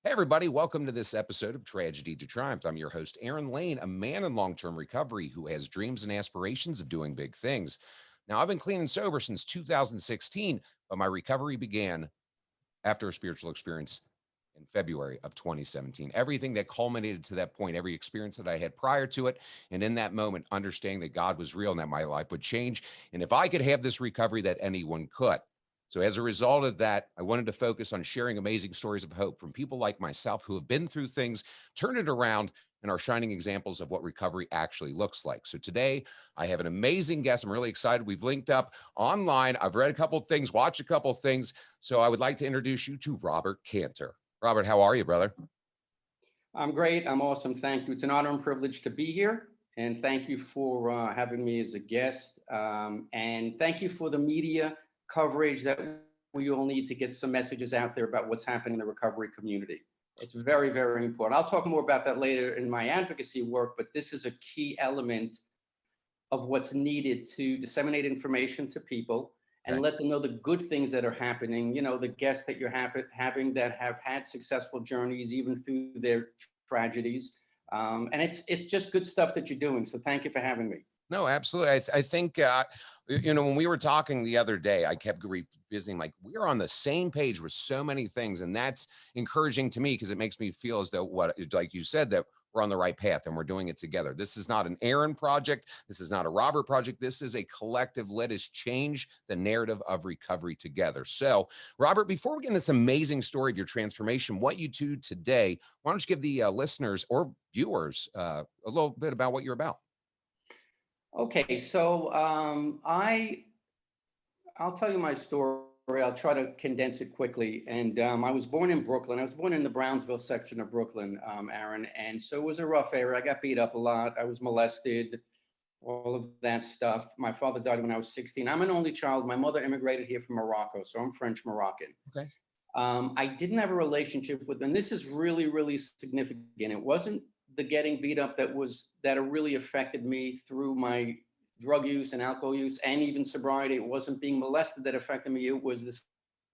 Hey, everybody, welcome to this episode of Tragedy to Triumph. I'm your host, Aaron Lane, a man in long term recovery who has dreams and aspirations of doing big things. Now, I've been clean and sober since 2016, but my recovery began after a spiritual experience in February of 2017. Everything that culminated to that point, every experience that I had prior to it, and in that moment, understanding that God was real and that my life would change. And if I could have this recovery, that anyone could. So as a result of that, I wanted to focus on sharing amazing stories of hope from people like myself who have been through things, turned it around, and are shining examples of what recovery actually looks like. So today, I have an amazing guest. I'm really excited. We've linked up online. I've read a couple of things, watched a couple of things. So I would like to introduce you to Robert Kanter. Robert, how are you, brother? I'm great. I'm awesome. Thank you. It's an honor and privilege to be here. And thank you for having me as a guest. And thank you for the media coverage that we all need to get some messages out there about what's happening in the recovery community. It's very, very important. I'll talk more about that later in my advocacy work, but this is a key element of what's needed to disseminate information to people and Okay. let them know the good things that are happening. You know, the guests that you're having that have had successful journeys, even through their tragedies. And it's just good stuff that you're doing. So thank you for having me. No, absolutely. I think, when we were talking the other day, I kept revisiting, like, we're on the same page with so many things. And that's encouraging to me because it makes me feel as though like you said, that we're on the right path and we're doing it together. This is not an Aaron project. This is not a Robert project. This is a collective. Let us change the narrative of recovery together. So, Robert, before we get into this amazing story of your transformation, what you do today, why don't you give the listeners or viewers a little bit about what you're about? Okay, so I'll tell you my story. I'll try to condense it quickly. And I was born in Brooklyn. I was born in the Brownsville section of Brooklyn, Aaron. And so it was a rough area. I got beat up a lot. I was molested, all of that stuff. My father died when I was 16. I'm an only child. My mother immigrated here from Morocco, so I'm French Moroccan. Okay. I didn't have a relationship with, and this is really, really significant. It wasn't the getting beat up that really affected me through my drug use and alcohol use and even sobriety. It wasn't being molested that affected me. It was this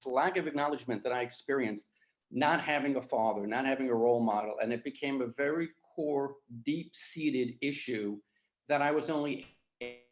lack of acknowledgement that I experienced, not having a father, not having a role model. And it became a very core, deep-seated issue that I was only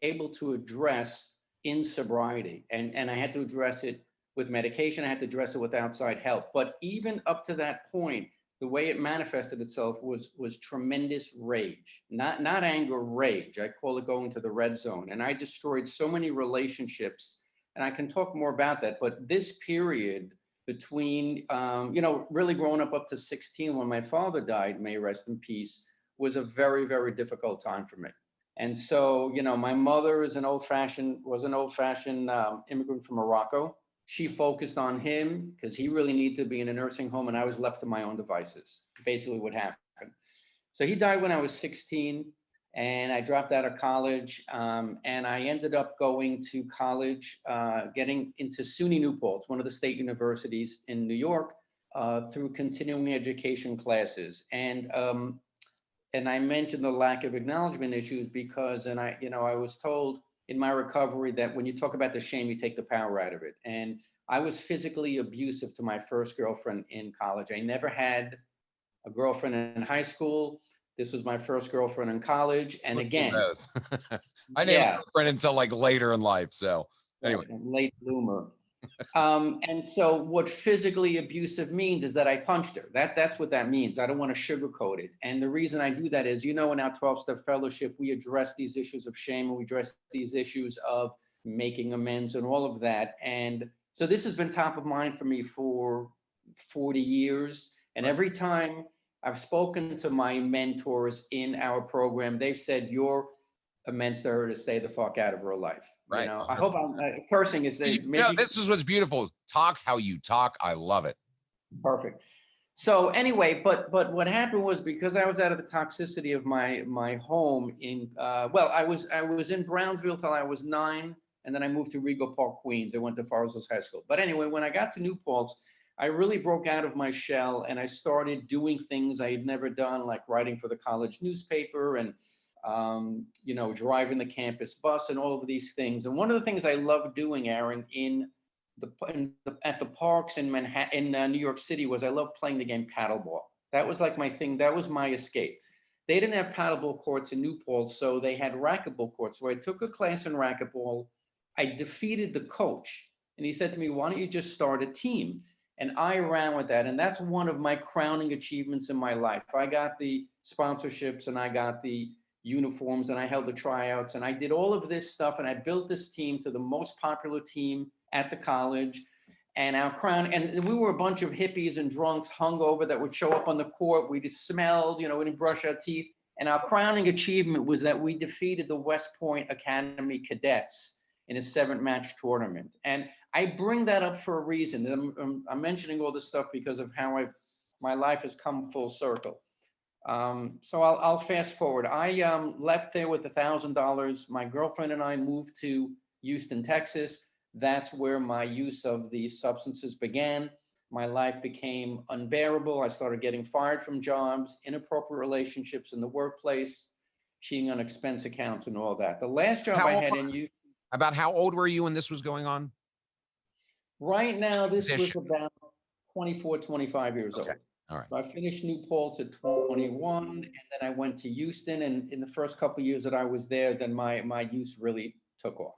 able to address in sobriety. And I had to address it with medication. I had to address it with outside help. But even up to that point, the way it manifested itself was tremendous rage, not anger, rage. I call it going to the red zone. And I destroyed so many relationships, and I can talk more about that. But this period between, really growing up to 16 when my father died, may he rest in peace, was a very, very difficult time for me. And so, my mother was an old fashioned immigrant from Morocco. She focused on him because he really needed to be in a nursing home, and I was left to my own devices. Basically, what happened. So he died when I was 16, and I dropped out of college, and I ended up going to college, getting into SUNY New Paltz, one of the state universities in New York, through continuing education classes. And I mentioned the lack of acknowledgement issues because, I was told in my recovery that when you talk about the shame, you take the power out of it. And I was physically abusive to my first girlfriend in college. I never had a girlfriend in high school. This was my first girlfriend in college. And With me again, both. I didn't have yeah, a girlfriend until like later in life. So anyway, right, a late bloomer. And so what physically abusive means is that I punched her. That's what that means. I don't want to sugarcoat it. And the reason I do that is, in our 12-step fellowship, we address these issues of shame, and we address these issues of making amends and all of that. And so this has been top of mind for me for 40 years. And right. every time I've spoken to my mentors in our program, they've said, you're immense to her to stay the fuck out of her life. Right. I hope I'm cursing is You that know, maybe this is what's beautiful. Talk how you talk. I love it. perfect. So anyway, but what happened was, because I was out of the toxicity of my home in I was in Brownsville till I was 9, and then I moved to Rego Park, Queens. I went to Forest Hills High School. But anyway, when I got to New Paltz, I really broke out of my shell, and I started doing things I had never done, like writing for the college newspaper and driving the campus bus and all of these things. And one of the things I loved doing, Aaron, in at the parks in Manhattan, in New York City, was I loved playing the game paddleball. That was like my thing. That was my escape. They didn't have paddleball courts in New Paltz, so they had racquetball courts. So I took a class in racquetball. I defeated the coach, and he said to me, "Why don't you just start a team?" And I ran with that, and that's one of my crowning achievements in my life. I got the sponsorships, and I got the uniforms, and I held the tryouts, and I did all of this stuff, and I built this team to the most popular team at the college. And our crown, and we were a bunch of hippies and drunks hungover that would show up on the court. We just smelled, we didn't brush our teeth. And our crowning achievement was that we defeated the West Point Academy cadets in a 7-match tournament. And I bring that up for a reason. I'm mentioning all this stuff because of how my life has come full circle. So I'll fast forward. I left there with $1,000. My girlfriend and I moved to Houston, Texas. That's where my use of these substances began. My life became unbearable. I started getting fired from jobs, inappropriate relationships in the workplace, cheating on expense accounts, and all that. The last job I How had in you about how old were you when this was going on? right now, this was Transition. about 24, 25 years Okay. old. All right. So I finished New Paltz at 21, and then I went to Houston. And in the first couple of years that I was there, then my use really took off.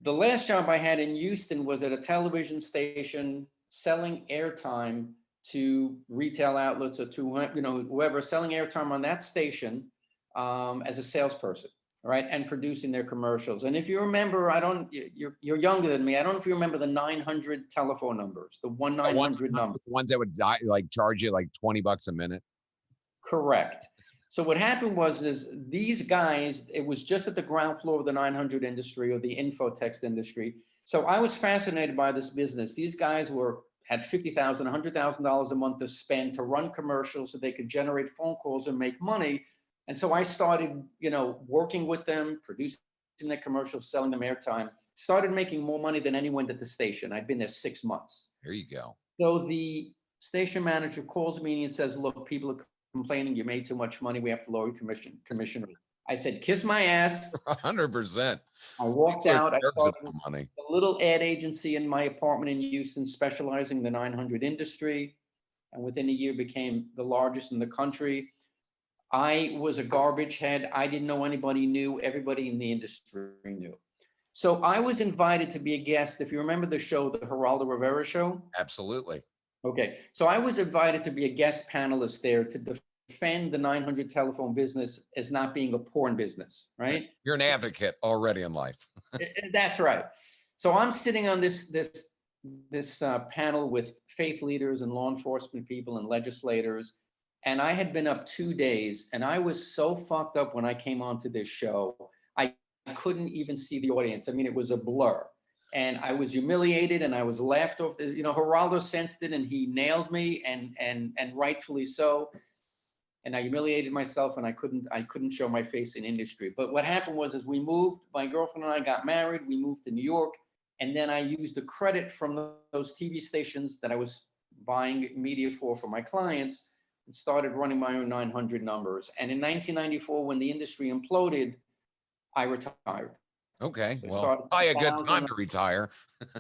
The last job I had in Houston was at a television station selling airtime to retail outlets or to whoever, selling airtime on that station as a salesperson, right, and producing their commercials. And if you remember, you're younger than me. I don't know if you remember the 900 telephone numbers, the 1-900 number. The ones that would like charge you like $20 a minute. Correct. So what happened was these guys, it was just at the ground floor of the 900 industry or the infotext industry. So I was fascinated by this business. These guys had $50,000, $100,000 a month to spend to run commercials so they could generate phone calls and make money. And so I started, working with them, producing their commercials, selling them airtime, started making more money than anyone at the station. I'd been there 6 months. There you go. So the station manager calls me and says, "Look, people are complaining you made too much money. We have to lower your commission." I said, "Kiss my ass." 100%. I walked out. I started money. a little ad agency in my apartment in Houston, specializing in the 900 industry. And within a year became the largest in the country. I was a garbage head. I didn't know anybody knew. Everybody in the industry knew. So I was invited to be a guest. If you remember the show, the Geraldo Rivera show. Absolutely. Okay. So I was invited to be a guest panelist there to defend the 900 telephone business as not being a porn business, right? You're an advocate already in life. That's right. So I'm sitting on this panel with faith leaders and law enforcement people and legislators. And I had been up 2 days, and I was so fucked up when I came onto this show. I couldn't even see the audience. I mean, it was a blur. And I was humiliated, and I was laughed off. Geraldo sensed it, and he nailed me, and rightfully so. And I humiliated myself, and I couldn't show my face in industry. But what happened was, as we moved, my girlfriend and I got married. We moved to New York, and then I used the credit from those TV stations that I was buying media for my clients, and started running my own 900 numbers. And in 1994, when the industry imploded, I retired. Okay. So well, probably a good time to retire.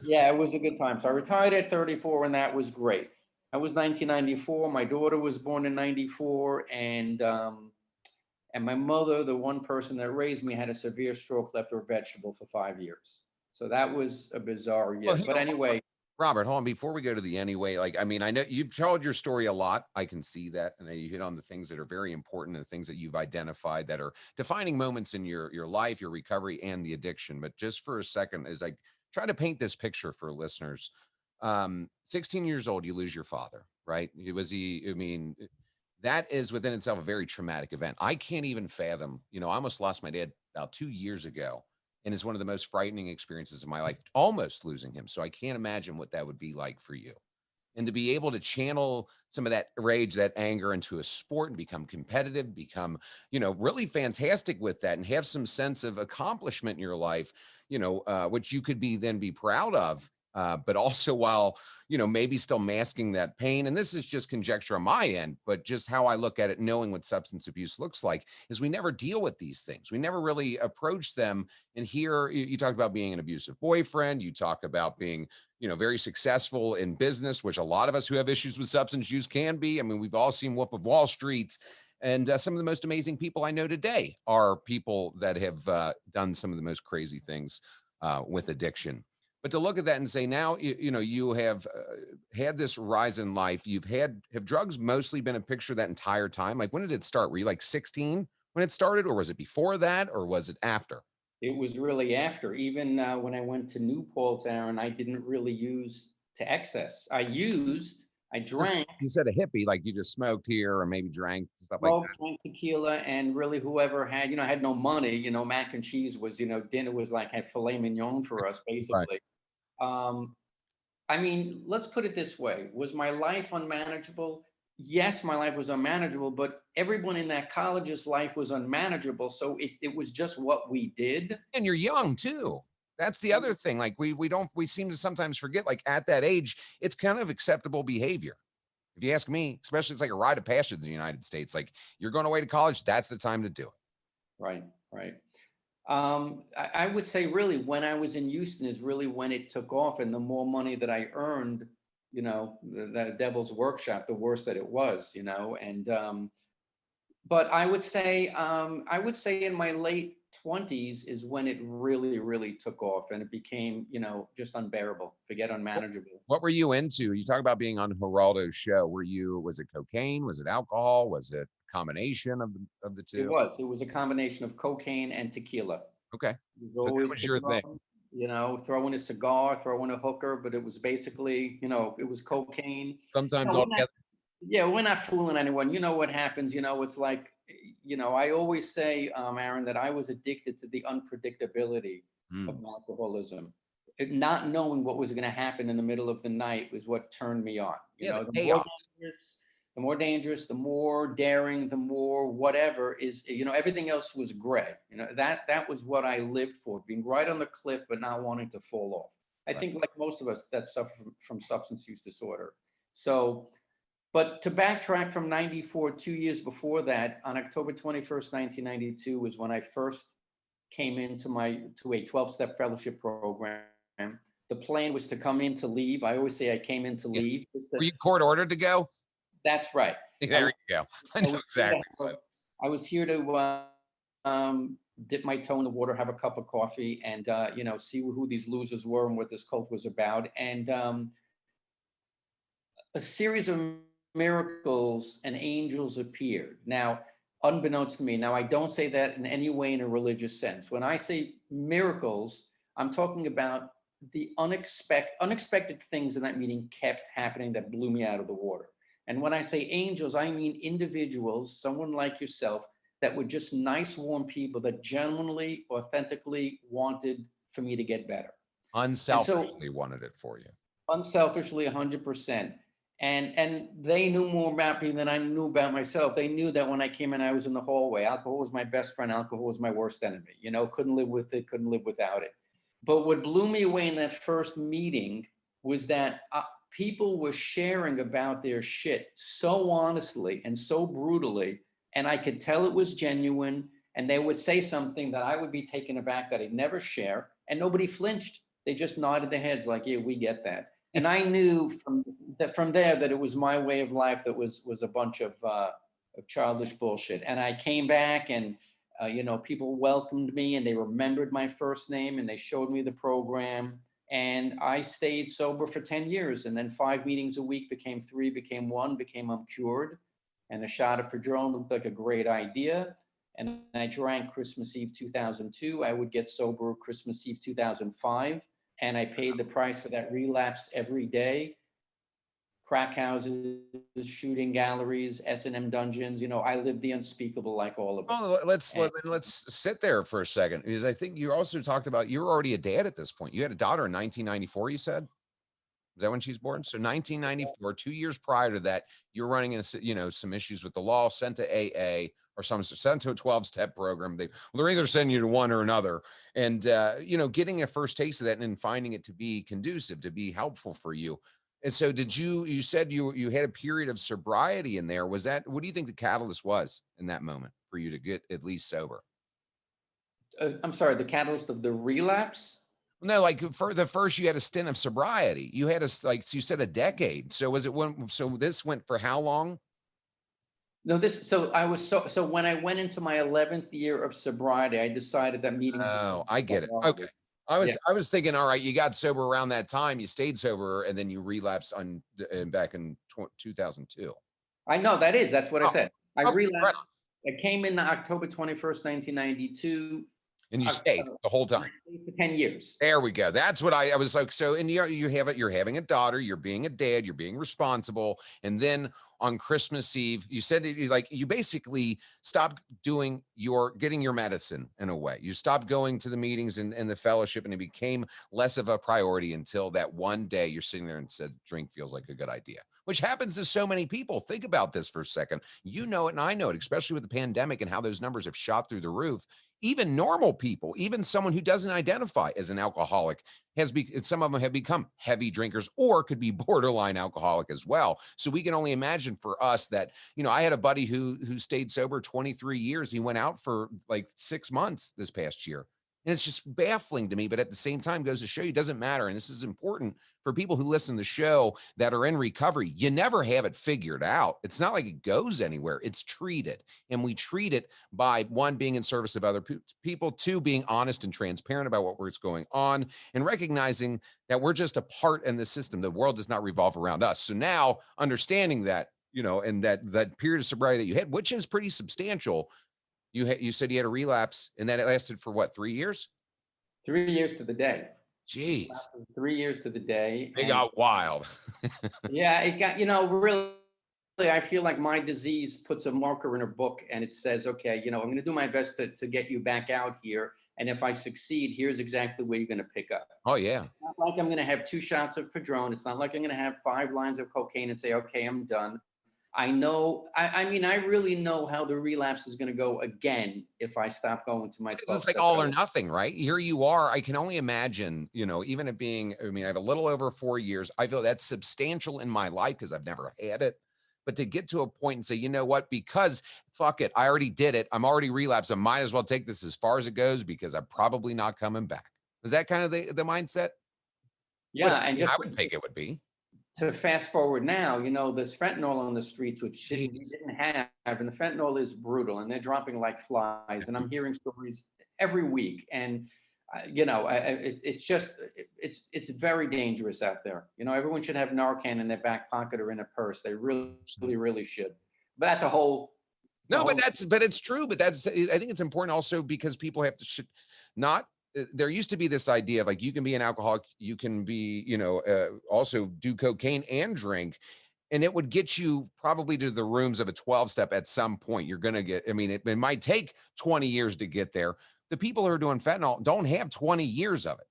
Yeah, it was a good time. So I retired at 34, and that was great. That was 1994. My daughter was born in 94, and my mother, the one person that raised me, had a severe stroke, left her a vegetable for 5 years. So that was a bizarre year. Well, but anyway, Robert, hold on. Before we go to the anyway, I know you've told your story a lot. I can see that. And you hit on the things that are very important and the things that you've identified that are defining moments in your life, your recovery, and the addiction. But just for a second, as I try to paint this picture for listeners, 16 years old, you lose your father, right? That is within itself a very traumatic event. I can't even fathom, I almost lost my dad about 2 years ago. And it's one of the most frightening experiences of my life, almost losing him. So I can't imagine what that would be like for you. And to be able to channel some of that rage, that anger into a sport and become competitive, become, really fantastic with that and have some sense of accomplishment in your life, which you could then be proud of. but also while, maybe still masking that pain. And this is just conjecture on my end, but just how I look at it, knowing what substance abuse looks like, is we never deal with these things. We never really approach them. And here you talked about being an abusive boyfriend. You talk about being, very successful in business, which a lot of us who have issues with substance use can be. I mean, we've all seen Wolf of Wall Street. And some of the most amazing people I know today are people that have done some of the most crazy things with addiction. But to look at that and say, now, you have had this rise in life. Have drugs mostly been a picture that entire time? Like, when did it start? Were you like 16 when it started, or was it before that, or was it after? It was really after. Even when I went to New Paltz, Aaron, I didn't really use to excess. I drank, You said a hippie, like you just smoked here or maybe drank stuff like smoked, drank tequila, and really whoever had, I had no money. Mac and cheese was, dinner was like had filet mignon for us, that. Right. basically. Um, I mean, let's put it this way. Was my life unmanageable? Yes, my life was unmanageable, but everyone in that college's life was unmanageable. So it was just what we did. And you're young too. That's the other thing. Like we seem to sometimes forget, like at that age, it's kind of acceptable behavior. If you ask me, especially it's like a rite of passage in the United States. Like, you're going away to college, that's the time to do it. Right, right. I would say really when I was in Houston is really when it took off, and the more money that I earned, the devil's workshop, the worse that it was, and but I would say in my late 20s is when it really, really took off, and it became, just unbearable, forget unmanageable. What were you into? You talk about being on Geraldo's show. Was it cocaine? Was it alcohol? Was it a combination of the It two? was. It was a combination of cocaine and tequila. Okay. It was So that always was your thing. Patron, throwing a cigar, throwing a hooker, but it was basically, it was cocaine. Sometimes No, all we're not, together. yeah, we're not fooling anyone. You know what happens, it's like, I always say, Aaron, that I was addicted to the unpredictability of Mm. alcoholism. Not knowing what was going to happen in the middle of the night was what turned me on. Yeah, the The more chaos. dangerous, the more daring, the more whatever is, everything else was gray. That was what I lived for, being right on the cliff, but not wanting to fall off. I Right. think like most of us that suffer from substance use disorder. So, but to backtrack from 94, 2 years before that, on October 21st, 1992 was when I first came to a 12-step fellowship program. The plan was to come in to leave. I always say I came in to Yeah. leave. Were you court ordered to go? That's right. I There was, you go. I I know was here to exactly what. I was here to dip my toe in the water, have a cup of coffee, and see who these losers were and what this cult was about. And a series of miracles and angels appeared. Now, unbeknownst to me, now I don't say that in any way in a religious sense. When I say miracles, I'm talking about the unexpected things in that meeting kept happening that blew me out of the water. And when I say angels, I mean individuals, someone like yourself, that were just nice, warm people that genuinely, authentically wanted for me to get better. And so Unselfishly wanted it for you. unselfishly 100%, and they knew more about me than I knew about myself. They knew that when I came in, I was in the hallway. Alcohol was my best friend. Alcohol was my worst enemy. Couldn't live with it, couldn't live without it. But what blew me away in that first meeting was that people were sharing about their shit so honestly and so brutally, and I could tell it was genuine. And they would say something that I would be taken aback that I'd never share, and nobody flinched. They just nodded their heads like, yeah, we get that. And I knew from there that it was my way of life that was a bunch of childish bullshit. And I came back, and people welcomed me, and they remembered my first name, and they showed me the program. And I stayed sober for 10 years, and then 5 meetings a week became 3, became 1, became I'm cured. And a shot of Padron looked like a great idea. And I drank Christmas Eve 2002. I would get sober Christmas Eve 2005, and I paid the price for that relapse every day. Crack houses, shooting galleries, S&M dungeons. I lived the unspeakable like all of us. Oh, And let's sit there for a second, because I think you also talked about you were already a dad at this point. You had a daughter in 1994, you said? Is that when she's born? So 1994, 2 years prior to that, you're running into, some issues with the law, sent to AA or some sent to a 12-step program. They're either sending you to one or another. And, getting a first taste of that and finding it to be conducive, to be helpful for you. And so you said you had a period of sobriety in there. What do you think the catalyst was in that moment for you to get at least sober? I'm sorry, the catalyst of the relapse? No, like for the first, you had a stint of sobriety. You had like you said, a decade. So so this went for how long? No, so I was so when I went into my 11th year of sobriety, I decided that meetings were Oh, I get it. Okay. priority. I Yeah, was I was thinking, all right, you got sober around that time, you stayed sober, and then you relapsed back in 2002. I know that's what I Oh, said. I okay, right. relapsed. I came in October 21st, 1992. And you I, stayed the whole and I time. stayed for 10 years. There we go. That's what I was like. So, and you have it. You're having a daughter. You're being a dad. You're being responsible. And then on Christmas Eve, you said that you basically stopped getting your medicine in a way. You stopped going to the meetings and the fellowship, and it became less of a priority until that one day you're sitting there and said, "Drink feels like a good idea," which happens to so many people. Think about this for a second. You know it, and I know it, especially with the pandemic and how those numbers have shot through the roof. Even normal people, even someone who doesn't identify as an alcoholic, some of them have become heavy drinkers or could be borderline alcoholic as well. So we can only imagine for us that, I had a buddy who stayed sober 23 years. He went out for like 6 months this past year. And it's just baffling to me, but at the same time goes to show you it doesn't matter. And this is important for people who listen to the show that are in recovery. You never have it figured out. It's not like it goes anywhere. It's treated. And we treat it by, one, being in service of other people, two, being honest and transparent about what's going on, and recognizing that we're just a part in the system. The world does not revolve around us. So now understanding that, and that period of sobriety that you had, which is pretty substantial, you said you had a relapse and that it lasted for what, 3 years? 3 years to the day. Jeez, 3 years to the day. they And got wild. yeah, it got, really, I feel like my disease puts a marker in a book and it says, okay, I'm going to do my best to get you back out here. And if I succeed, here's exactly where you're going to pick up. Oh yeah. It's not like I'm going to have 2 shots of Padron. It's not like I'm going to have 5 lines of cocaine and say, okay, I'm done. I know, I mean, I really know how the relapse is going to go again if I stop going to my 'Cause 12 it's like step. all or nothing, right? Here you are. I can only imagine, even it being, I mean, I have a little over 4 years. I feel that's substantial in my life because I've never had it. But to get to a point and say, you know what, because fuck it, I already did it. I'm already relapsed. I might as well take this as far as it goes because I'm probably not coming back. Is that kind of the mindset? Yeah, and I just would think it would be. to fast forward now, there's fentanyl on the streets, which we Jeez. didn't have, and the fentanyl is brutal, and they're dropping like flies. And I'm hearing stories every week, and it's just it's very dangerous out there. Everyone should have Narcan in their back pocket or in a purse. They really, really should. But that's a whole. The No, whole but it's true. But I think it's important also because people have to not. There used to be this idea of like you can be an alcoholic, you can be, also do cocaine and drink, and it would get you probably to the rooms of a 12-step at some point. You're gonna get. I mean, it might take 20 years to get there. The people who are doing fentanyl don't have 20 years of it.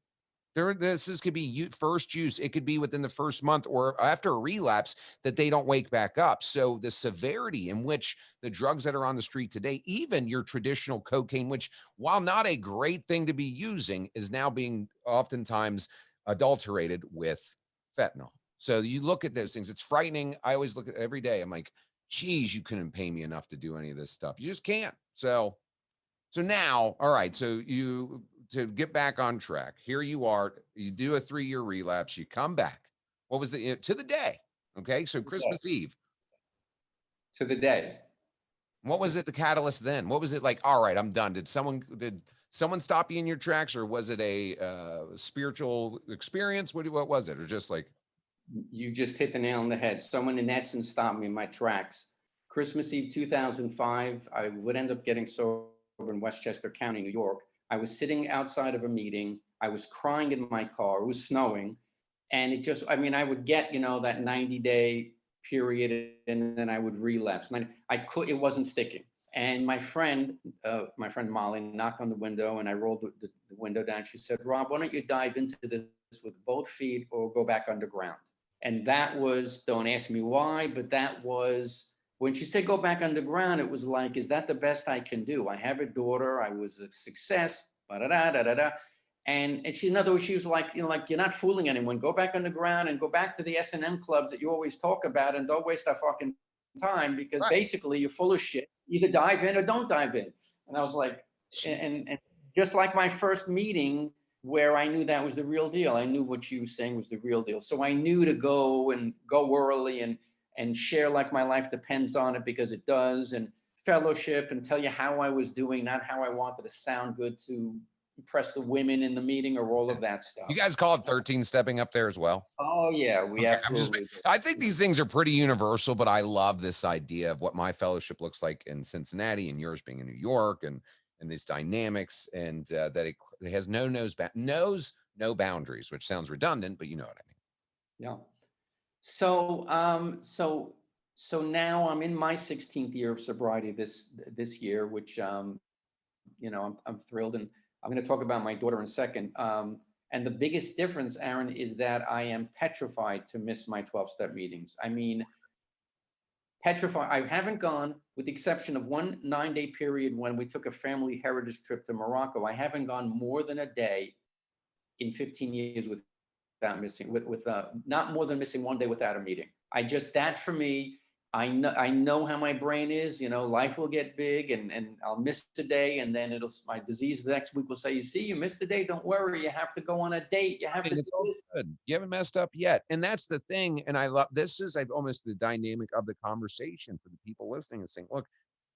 This could be first use. It could be within the first month or after a relapse that they don't wake back up. So the severity in which the drugs that are on the street today, even your traditional cocaine, which while not a great thing to be using, is now being oftentimes adulterated with fentanyl. So you look at those things, it's frightening. I always look at every day. I'm like, geez, you couldn't pay me enough to do any of this stuff. You just can't. So now, all right, so to get back on track, here you are, you do a 3-year relapse, you come back. What was to the day? Okay, so Christmas Eve. to the day. What was it, the catalyst then? What was it like? All right, I'm done. Did someone stop you in your tracks, or was it a spiritual experience? What was it, or just like, You just hit the nail on the head. Someone, in essence, stopped me in my tracks. Christmas Eve 2005, I would end up getting sober in Westchester County, New York. I was sitting outside of a meeting. I was crying in my car. It was snowing. And I would get, that 90-day period, and then I would relapse. And it wasn't sticking. And my friend Molly knocked on the window, and I rolled the window down. She said, "Rob, why don't you dive into this with both feet or go back underground?" And that was, don't ask me why, but that was, when she said go back underground, it was like, is that the best I can do? I have a daughter, I was a success, da da da da da. And she, in other words, she was like, like, you're not fooling anyone. Go back underground and go back to the S&M clubs that you always talk about, and don't waste our fucking time, because Right. basically you're full of shit. Either dive in or don't dive in. And I was like, and just like my first meeting, where I knew that was the real deal. I knew what you were saying was the real deal. So I knew to go early and share like my life depends on it, because it does, and fellowship and tell you how I was doing, not how I wanted to sound good to impress the women in the meeting or all of that You stuff. guys call it 13 stepping up there as well? Oh yeah, we Okay, absolutely do. I think these things are pretty universal, but I love this idea of what my fellowship looks like in Cincinnati and yours being in New York, and these dynamics, and that it has knows no boundaries, which sounds redundant, but you know what I mean. Yeah. So so now I'm in my 16th year of sobriety this year, which I'm thrilled, and I'm going to talk about my daughter in a second. And the biggest difference, Aaron, is that I am petrified to miss my 12-step meetings. I mean, petrified. I haven't gone, with the exception of one 9-day period when we took a family heritage trip to Morocco. I haven't gone more than a day in 15 years without missing, not more than missing one day without a meeting. That for me, I know how my brain is. Life will get big, and I'll miss a day, and then my disease the next week will say, you see, you missed a day. Don't worry, you have to go on a date. You have to And do it's all this. good. You haven't messed up yet. And that's the thing. And I love this is almost the dynamic of the conversation for the people listening and saying, look,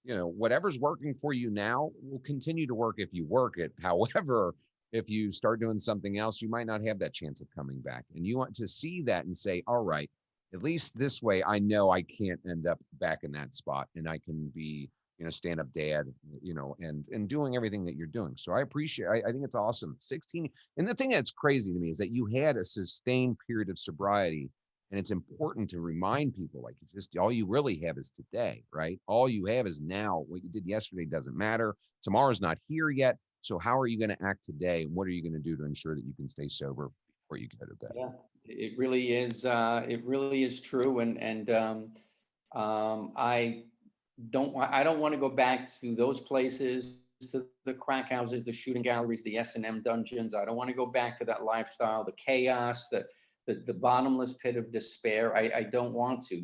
whatever's working for you now will continue to work if you work it. However, if you start doing something else, you might not have that chance of coming back. And you want to see that and say, all right, at least this way, I know I can't end up back in that spot, and I can be, stand up dad, and doing everything that you're doing. So I appreciate, I think it's awesome. 16. And the thing that's crazy to me is that you had a sustained period of sobriety. And it's important to remind people, like, it's just all you really have is today, right? All you have is now. What you did yesterday doesn't matter. Tomorrow's not here yet. So how are you going to act today? And what are you going to do to ensure that you can stay sober before you go to bed? Yeah, it really is. It really is true. I don't want to go back to those places, to the crack houses, the shooting galleries, the S&M dungeons. I don't want to go back to that lifestyle, the chaos, the bottomless pit of despair. I don't want to,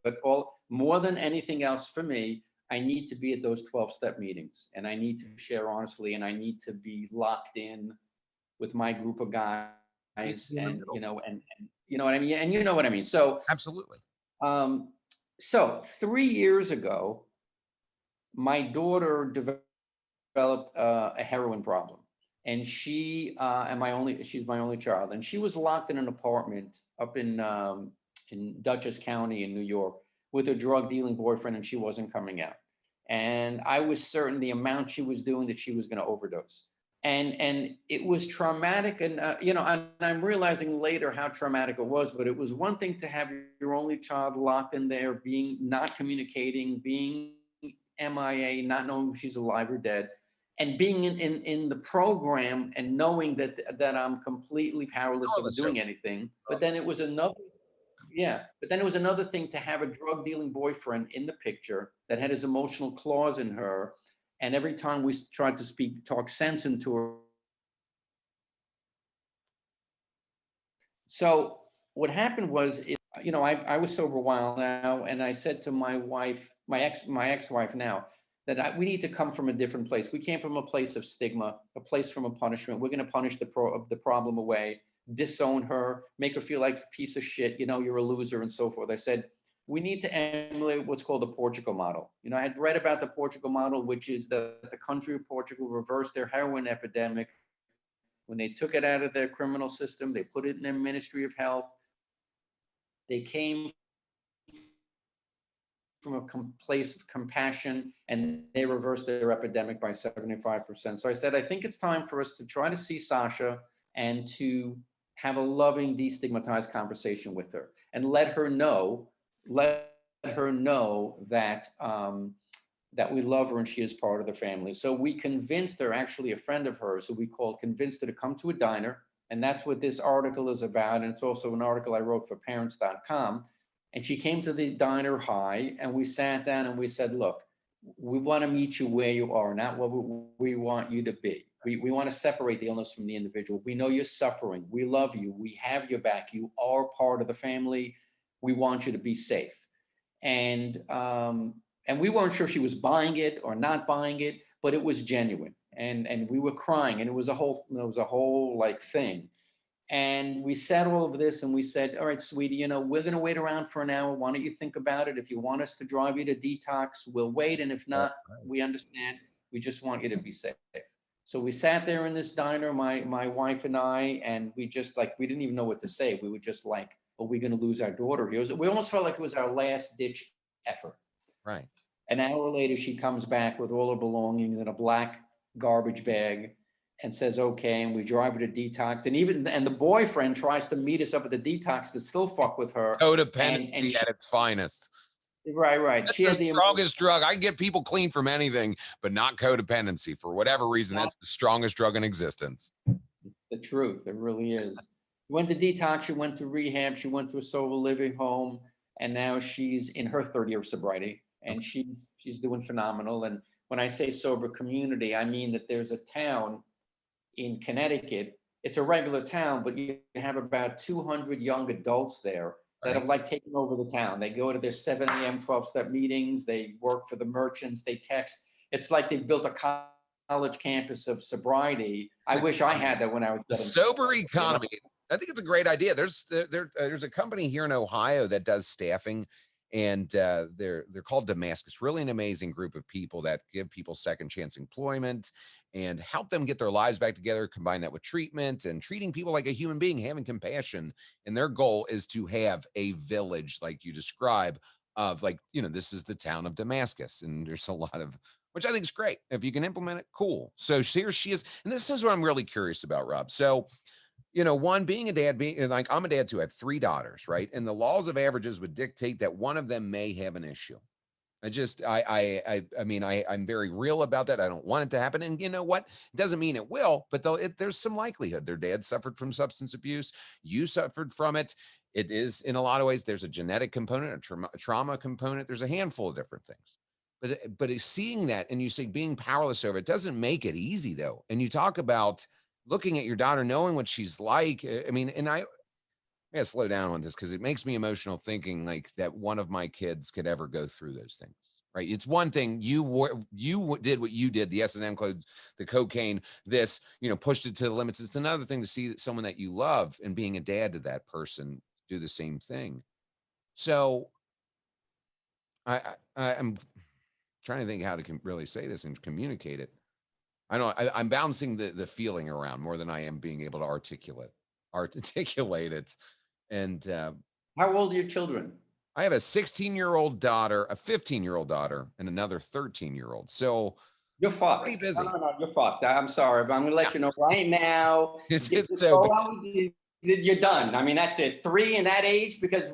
but all more than anything else for me, I need to be at those 12-step meetings, and I need to share honestly, and I need to be locked in with my group of guys, Meet you in the and middle. you know what I mean, and you know what I mean. Absolutely. Um, so 3 years ago, my daughter developed a heroin problem, and she's my only child, and she was locked in an apartment up in Dutchess County in New York with a drug dealing boyfriend, and she wasn't coming out. And I was certain the amount she was doing that she was going to overdose. And it was traumatic, and and I'm realizing later how traumatic it was. But it was one thing to have your only child locked in there, being not communicating, being MIA, not knowing if she's alive or dead, and being in the program and knowing that I'm completely powerless over Powerless doing sober. anything. But then it was another thing to have a drug dealing boyfriend in the picture that had his emotional claws in her. And every time we tried to talk sense into her. So what happened was, I was sober a while now, and I said to my wife, my ex-wife now, that we need to come from a different place. We came from a place of stigma, a place from a punishment. We're going to punish the problem away, disown her, make her feel like a piece of shit. You're a loser, and so forth. I said, we need to emulate what's called the Portugal model. I had read about the Portugal model, which is that the country of Portugal reversed their heroin epidemic when they took it out of their criminal system. They put it in their Ministry of Health. They came from a place of compassion, and they reversed their epidemic by 75%. So I said, I think it's time for us to try to see Sasha and to have a loving, destigmatized conversation with her, and let her know that that we love her and she is part of the family. So we convinced her, actually a friend of hers who we called, convinced her to come to a diner And that's what this article is about. And it's also an article I wrote for parents.com. And she came to the diner high, and we sat down and we said, look, we want to meet you where you are, not what we want you to be. We want to separate the illness from the individual. We know you're suffering. We love you. We have your back. You are part of the family. We want you to be safe. And we weren't sure if she was buying it or not buying it, but it was genuine. And we were crying, and it was a whole like thing. And we said all of this, and we said, all right, sweetie, we're going to wait around for an hour. Why don't you think about it? If you want us to drive you to detox, we'll wait. And if Right, not, right. we understand. We just want you to be safe. So we sat there in this diner, my wife and I, and we just like, we didn't even know what to say. We were just like, are we going to lose our daughter here? We almost felt like it was our last ditch effort. Right. An hour later, she comes back with all her belongings in a black garbage bag and says, okay. And we drive her to detox. And the boyfriend tries to meet us up at the detox to still fuck with her. And Codependency she, at its finest. right. That's She the had the strongest drug. I get people clean from anything, but not codependency. For whatever reason, that's the strongest drug in existence. the truth. It really is. She went to detox. She went to rehab. She went to a sober living home. And now she's in her third year of sobriety. And Okay. she's doing phenomenal. And when I say sober community, I mean that there's a town in Connecticut. It's a regular town, but you have about 200 young adults there that Right. have like taken over the town. They go to their 7 a.m. 12-step meetings. They work for the merchants. They text. It's like they've built a college campus of sobriety. I wish I had that when I was The getting sober sober. economy. I think it's a great idea. There's a company here in Ohio that does staffing, and they're called Damascus. Really an amazing group of people that give people second chance employment and help them get their lives back together. Combine that with treatment and treating people like a human being, having compassion. And their goal is to have a village, like you describe, of like this is the town of Damascus, and there's a lot of which I think is great. If you can implement it, cool. So here she is. And this is what I'm really curious about, Rob. So, one being a dad, being like I'm a dad too. I have 3 daughters, right? And the laws of averages would dictate that one of them may have an issue. I'm very real about that. I don't want it to happen. And you know what? It doesn't mean it will, but there's some likelihood. Their dad suffered from substance abuse. You suffered from it. It is in a lot of ways. There's a genetic component, a trauma component. There's a handful of different things. But seeing that and you say being powerless over it doesn't make it easy though. And you talk about looking at your daughter, knowing what she's like. I mean, and I gotta slow down on this because it makes me emotional thinking like that one of my kids could ever go through those things. Right? It's one thing you did what you did, the S&M clothes, the cocaine, this, pushed it to the limits. It's another thing to see someone that you love and being a dad to that person do the same thing. So I'm trying to think how to really say this and communicate it. I'm bouncing the feeling around more than I am being able to articulate it. And How old are your children? I have a 16-year-old daughter, a 15-year-old daughter, and another 13-year-old. So You're pretty fucked. busy. No, you're fucked. I'm sorry, but I'm gonna Yeah. let you know right now. It's Just so go bad. out you're done. I mean, that's it. 3 in that age, because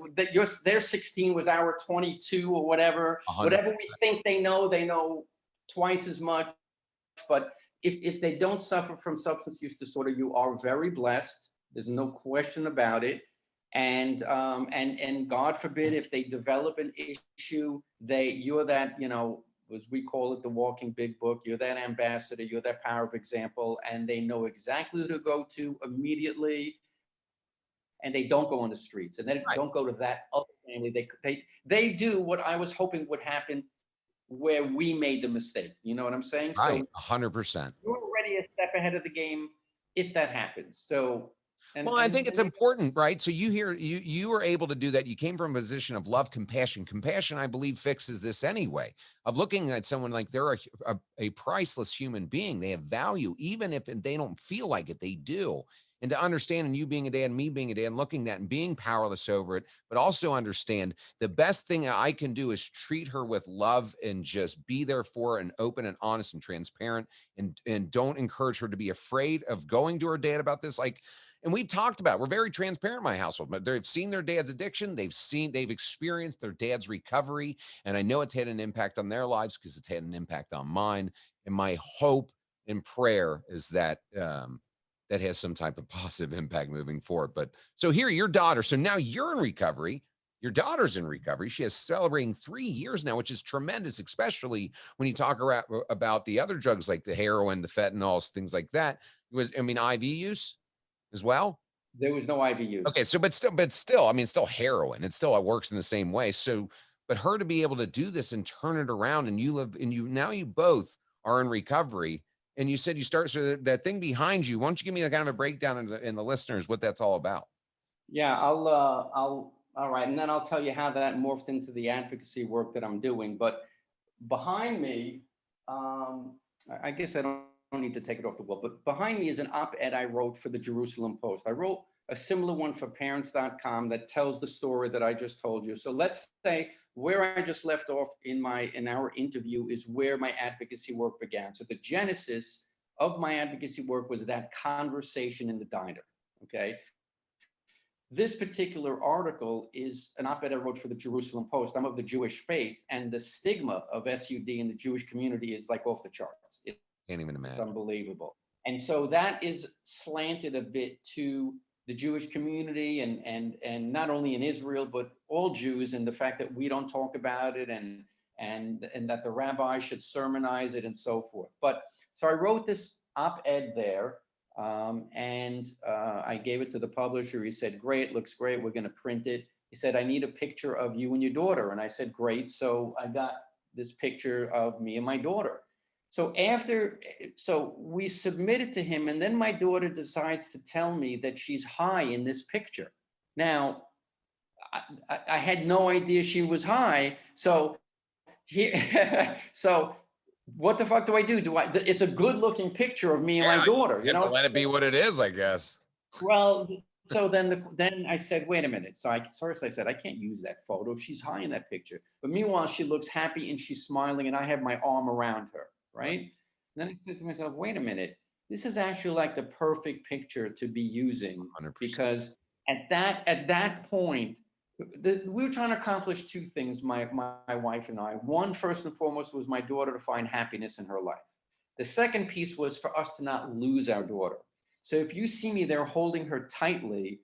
their 16 was our 22 or whatever. 100. Whatever we think they know twice as much. But if they don't suffer from substance use disorder, you are very blessed. There's no question about it. And God forbid if they develop an issue, you're that, as we call it, the walking big book. You're that ambassador. You're that power of example, and they know exactly who to go to immediately. And they don't go on the streets, and they Right. don't go to that other family. They do what I was hoping would happen, where we made the mistake. You know what I'm saying? Right. So 100%. you're already a step ahead of the game if that happens. So Well, I think it's important, right? So you were able to do that. You came from a position of love, compassion. Compassion, I believe, fixes this anyway. Of looking at someone like they're a priceless human being. They have value, even if they don't feel like it, they do. And to understand, and you being a dad, me being a dad, looking at and being powerless over it, but also understand the best thing I can do is treat her with love and just be there for her and open and honest and transparent, and don't encourage her to be afraid of going to her dad about this. Like, and we've talked about, we're very transparent in my household, but they've seen their dad's addiction. They've experienced their dad's recovery. And I know it's had an impact on their lives because it's had an impact on mine. And my hope and prayer is that that has some type of positive impact moving forward. But so here, your daughter, so now you're in recovery. Your daughter's in recovery. She is celebrating 3 years now, which is tremendous, especially when you talk about the other drugs like the heroin, the fentanyls, things like that. It was, I mean, IV use as well. There was no IV Okay, use. so but still, I mean, it's still heroin. It still works in the same way. So, but her to be able to do this and turn it around, and you live, and you now you both are in recovery, and you said you start so that thing behind you. Why don't you give me a kind of a breakdown in the listeners what that's all about? Yeah, all right, and then I'll tell you how that morphed into the advocacy work that I'm doing. But behind me, I guess I don't need to take it off the wall, but behind me is an op-ed I wrote for the Jerusalem Post. I wrote a similar one for parents.com that tells the story that I just told you. So let's say where I just left off in our interview is where my advocacy work began. So the genesis of my advocacy work was that conversation in the diner. Okay. This particular article is an op-ed I wrote for the Jerusalem Post. I'm of the Jewish faith, and the stigma of SUD in the Jewish community is like off the charts. Can't even It's imagine. unbelievable. And so that is slanted a bit to the Jewish community, and not only in Israel, but all Jews, and the fact that we don't talk about it, and that the rabbi should sermonize it and so forth. But so I wrote this op-ed there, and I gave it to the publisher. He said, "Great, looks great. We're going to print it." He said, "I need a picture of you and your daughter." And I said, "Great." So I got this picture of me and my daughter. So we submitted to him, and then my daughter decides to tell me that she's high in this picture. Now, I had no idea she was high. So so what the fuck do I do? It's a good looking picture of me and my Yeah, daughter, you you have to know? let it be what it is, I guess. Well, so then I said, wait a minute. So first I said, I can't use that photo. She's high in that picture. But meanwhile, she looks happy and she's smiling, and I have my arm around her, Right, right? And then I said to myself, wait a minute. This is actually like the perfect picture to be using, 100%. because at that point, we were trying to accomplish two things, my wife and I. One, first and foremost, was my daughter to find happiness in her life. The second piece was for us to not lose our daughter. So if you see me there holding her tightly,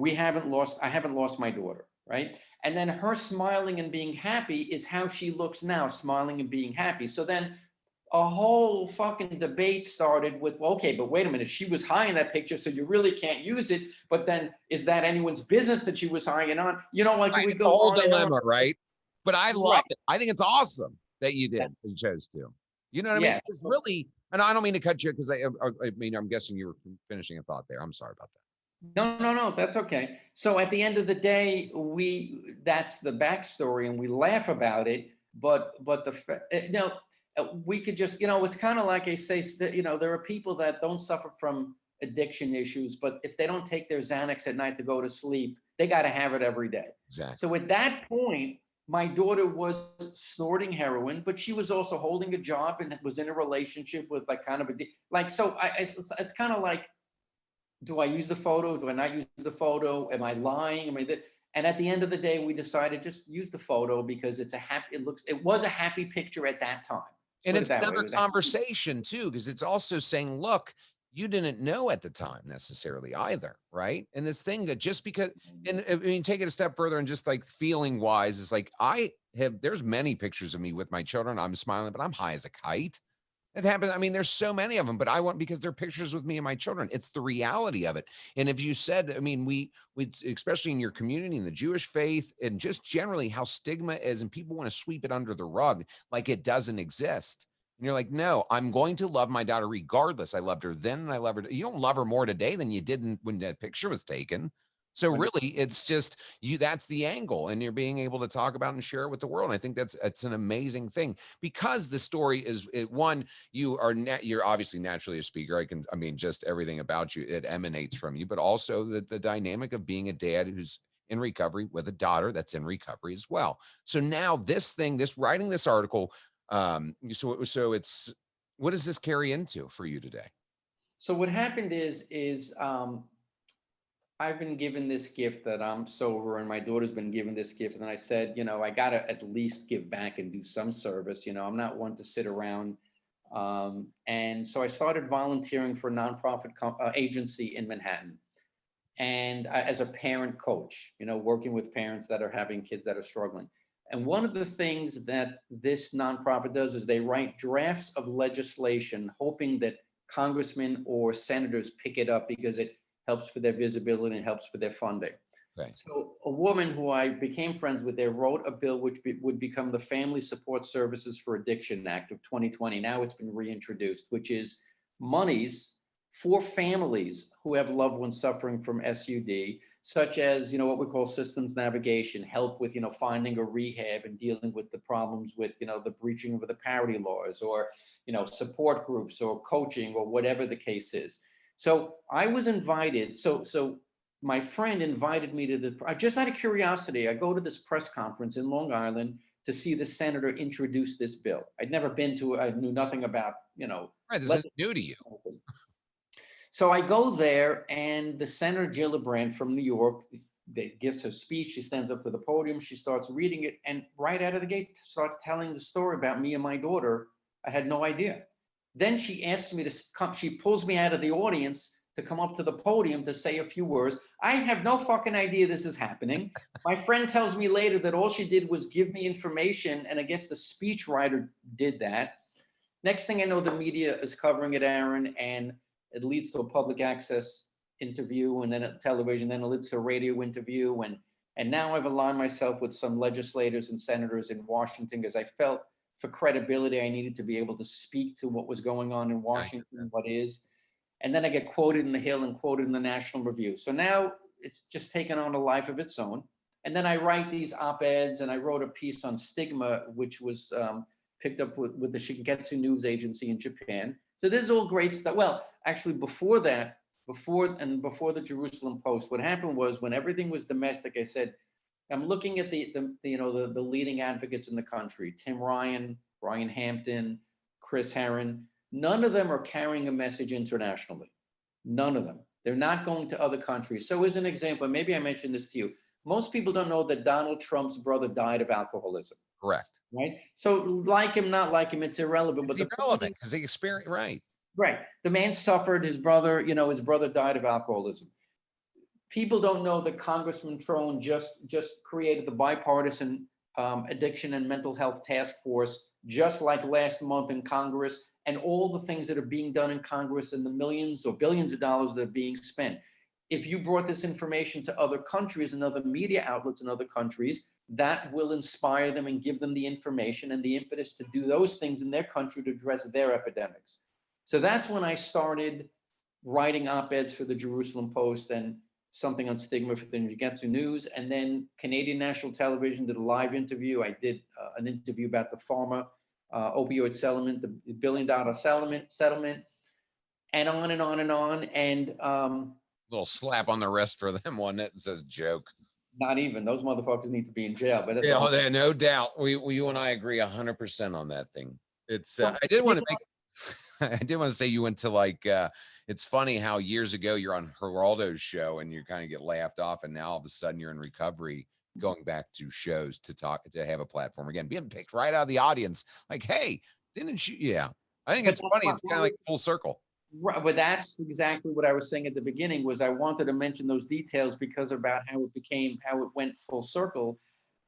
I haven't lost my daughter, right? And then her smiling and being happy is how she looks now, smiling and being happy. So then a whole fucking debate started with, well, okay, but wait a minute, she was high in that picture, so you really can't use it. But then is that anyone's business that she was high and on? You know, like Right, we it's a go whole on and on. dilemma, right? But I love Right. it. I think it's awesome that you Yeah. did and chose to. You know what I mean? Yeah. It's really, and I don't mean to cut you because I mean, I'm guessing you were finishing a thought there. I'm sorry about that. No, no, no, that's okay. So at the end of the day, that's the backstory, and we laugh about it. But we could just, it's kind of like I say, there are people that don't suffer from addiction issues, but if they don't take their Xanax at night to go to sleep, they got to have it every day. Exactly. So at that point, my daughter was snorting heroin, but she was also holding a job and was in a relationship with like kind of like, so it's kind of like, do I use the photo? Do I not use the photo? Am I lying? And at the end of the day, we decided just use the photo because it was a happy picture at that time. Let's And put it it's that way. It another was a happy. conversation too, because it's also saying, look, you didn't know at the time necessarily either, right? And this thing that just because, and I mean, take it a step further and just like feeling wise is like, there's many pictures of me with my children. I'm smiling, but I'm high as a kite. It happens. I mean, there's so many of them, but I want because they're pictures with me and my children. It's the reality of it. And if you said, I mean, we especially in your community, in the Jewish faith, and just generally how stigma is, and people want to sweep it under the rug like it doesn't exist. And you're like, no, I'm going to love my daughter regardless. I loved her then, and I love her. You don't love her more today than you did when that picture was taken. So really, it's just you. That's the angle, and you're being able to talk about and share it with the world. And I think it's an amazing thing because the story is one you're obviously naturally a speaker. I mean, just everything about you, it emanates from you, but also the dynamic of being a dad who's in recovery with a daughter that's in recovery as well. So now this writing this article, so it's what does this carry into for you today? So what happened is I've been given this gift that I'm sober, and my daughter's been given this gift. And I said, I got to at least give back and do some service. I'm not one to sit around And so I started volunteering for a nonprofit agency in Manhattan. And as a parent coach, working with parents that are having kids that are struggling. And one of the things that this nonprofit does is they write drafts of legislation, hoping that congressmen or senators pick it up because it helps for their visibility and helps for their funding. Right. So a woman who I became friends with there wrote a bill which would become the Family Support Services for Addiction Act of 2020. Now it's been reintroduced, which is monies for families who have loved ones suffering from SUD, such as, what we call systems navigation, help with, finding a rehab and dealing with the problems with, the breaching of the parity laws, or, support groups or coaching or whatever the case is. So I was invited. So my friend invited me to just out of curiosity, I go to this press conference in Long Island to see the senator introduce this bill. I'd never been to it. I knew nothing about, Right. This is new to you. So I go there, and the Senator Gillibrand from New York gives her speech. She stands up to the podium. She starts reading it, and right out of the gate starts telling the story about me and my daughter. I had no idea. Then she asks me to come. She pulls me out of the audience to come up to the podium to say a few words. I have no fucking idea this is happening. My friend tells me later that all she did was give me information, and I guess the speechwriter did that. Next thing I know, the media is covering it, Aaron, and it leads to a public access interview, and then a television, then it leads to a radio interview. And now I've aligned myself with some legislators and senators in Washington because I felt for credibility, I needed to be able to speak to what was going on in Washington, what is. And then I get quoted in the Hill and quoted in the National Review. So now it's just taken on a life of its own. And then I write these op-eds, and I wrote a piece on stigma, which was picked up with the Shinketsu News Agency in Japan. So this is all great stuff. Well, actually, before that, before the Jerusalem Post, what happened was when everything was domestic, I said, I'm looking at the leading advocates in the country: Tim Ryan, Brian Hampton, Chris Herron. None of them are carrying a message internationally. None of them. They're not going to other countries. So as an example, maybe I mentioned this to you, most people don't know that Donald Trump's brother died of alcoholism. Correct. Right. So like him, not like him, it's irrelevant. It's irrelevant because they experience, right. Right. The man suffered. His brother died of alcoholism. People don't know that Congressman Trone just created the bipartisan addiction and mental health task force, just like last month in Congress, and all the things that are being done in Congress and the millions or billions of dollars that are being spent. If you brought this information to other countries and other media outlets in other countries, that will inspire them and give them the information and the impetus to do those things in their country to address their epidemics. So that's when I started writing op-eds for the Jerusalem Post and something on stigma for the Shinketsu News. And then Canadian National Television did a live interview. I did an interview about the pharma opioid settlement, the $1 billion settlement, and on and on and on. And little slap on the wrist for them, wasn't it? It's a joke. Not even. Those motherfuckers need to be in jail. But that's no doubt. You and I agree 100% on that thing. It's I did want to make I did want to say you went to it's funny how years ago you're on Geraldo's show and you kind of get laughed off, and now all of a sudden you're in recovery, going back to shows to have a platform again, being picked right out of the audience. Like, hey, didn't you? Yeah, I think it's funny. It's kind of like full circle. Right, but that's exactly what I was saying at the beginning. Was I wanted to mention those details because about how it went full circle.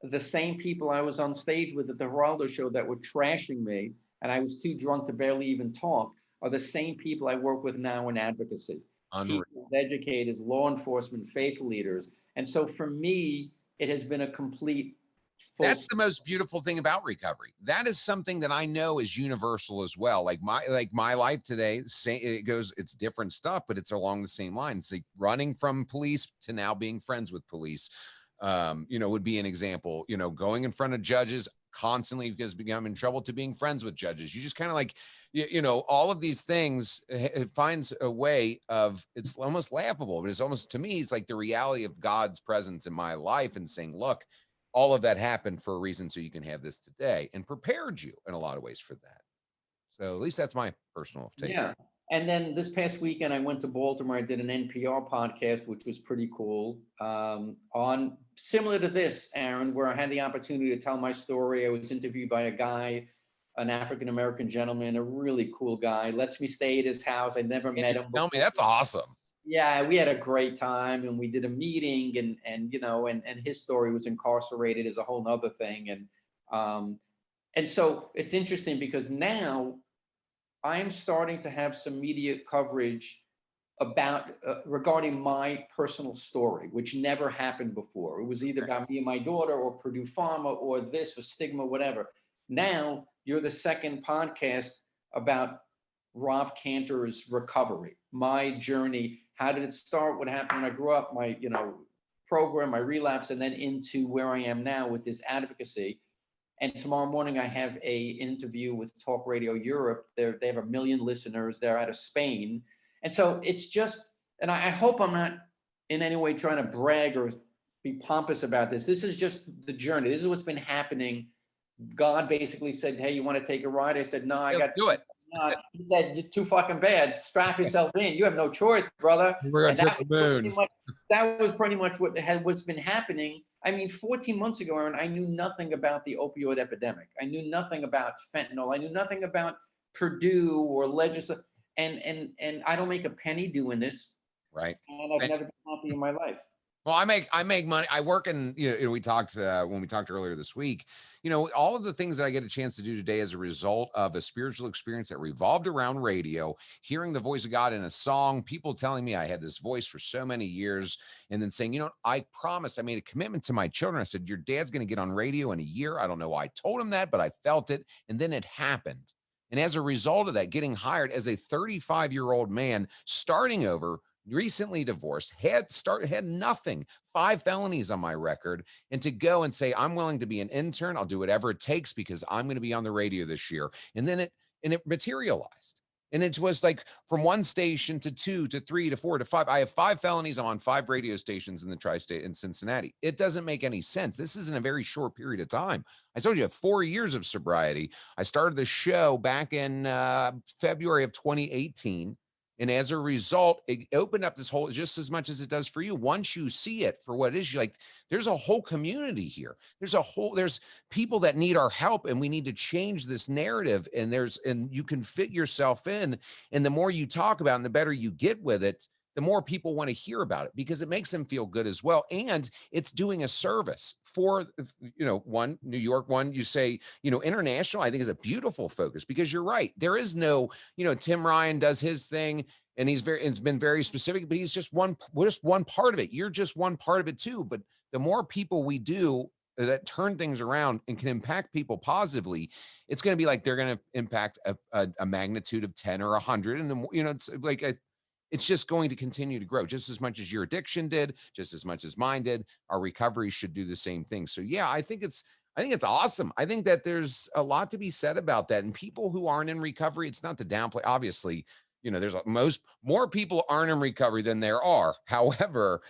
The same people I was on stage with at the Geraldo show that were trashing me, and I was too drunk to barely even talk, are the same people I work with now in advocacy. Unreal. Teachers, educators, law enforcement, faith leaders. And so for me, it has been a complete That's the most beautiful thing about recovery. That is something that I know is universal as well. Like my life today, it's different stuff, but it's along the same lines. Like running from police to now being friends with police, would be an example. Going in front of judges constantly because I'm in trouble, to being friends with judges. You just kind of like, all of these things. It finds a way of, it's almost laughable, but it's almost, to me, it's like the reality of God's presence in my life and saying, look, all of that happened for a reason, so you can have this today, and prepared you in a lot of ways for that. So at least that's my personal take. Yeah. And then this past weekend, I went to Baltimore. I did an NPR podcast, which was pretty cool. On similar to this, Aaron, where I had the opportunity to tell my story. I was interviewed by a guy an African American gentleman, a really cool guy. Lets me stay at his house. I never Yeah, met him tell me, before. that's awesome. Yeah, we had a great time, and we did a meeting, and his story was incarcerated is a whole nother thing. And so it's interesting because now I'm starting to have some media coverage about regarding my personal story, which never happened before. It was either Okay. about me and my daughter, or Purdue Pharma, or this, or stigma, whatever. Now you're the second podcast about Rob Kanter's recovery, my journey. How did it start? What happened when I grew up? My program, my relapse, and then into where I am now with this advocacy. And tomorrow morning, I have a interview with Talk Radio Europe. They have 1 million listeners. They're out of Spain. And so it's just, and I hope I'm not in any way trying to brag or be pompous about this. This is just the journey. This is what's been happening. God basically said, "Hey, you want to take a ride?" I said, "No, I Yeah, let's got." do it. He said, "You're too fucking bad. Strap yourself in. You have no choice, brother." We're going And to hit the moon. that was pretty much what's been happening. I mean, 14 months ago, Aaron, I knew nothing about the opioid epidemic. I knew nothing about fentanyl. I knew nothing about Purdue or legislature. And I don't make a penny doing this. Right. And I've never been happy in my life. Well, I make money. I work in, we talked when we talked earlier this week, all of the things that I get a chance to do today as a result of a spiritual experience that revolved around radio, hearing the voice of God in a song, people telling me I had this voice for so many years, and then saying, I promised, I made a commitment to my children. I said, your dad's going to get on radio in a year. I don't know why I told him that, but I felt it. And then it happened. And as a result of that, getting hired as a 35-year-old man, starting over, recently divorced, had nothing, 5 felonies on my record, and to go and say, I'm willing to be an intern, I'll do whatever it takes because I'm going to be on the radio this year. And then it materialized. And it was like from 1 station to 2 to 3 to 4 to 5. I have 5 felonies. I'm on 5 radio stations in the tri-state in Cincinnati. It doesn't make any sense. This is in a very short period of time. I told you, I have 4 years of sobriety. I started the show back in February of 2018. And as a result, it opened up this whole, just as much as it does for you. Once you see it for what it is, you're like, there's a whole community here. There's people that need our help, and we need to change this narrative. And you can fit yourself in. And the more you talk about it and the better you get with it, the more people want to hear about it because it makes them feel good as well. And it's doing a service for, one, New York, one, you say, international, I think is a beautiful focus because you're right. There is no, Tim Ryan does his thing and it's been very specific, but he's just one part of it. You're just one part of it too. But the more people we do that turn things around and can impact people positively, it's going to be like they're going to impact a magnitude of 10 or 100. And, it's like it's just going to continue to grow just as much as your addiction did, just as much as mine did. Our recovery should do the same thing. So yeah, I think it's awesome. I think that there's a lot to be said about that. And people who aren't in recovery, it's not to downplay. Obviously, there's more people aren't in recovery than there are. However,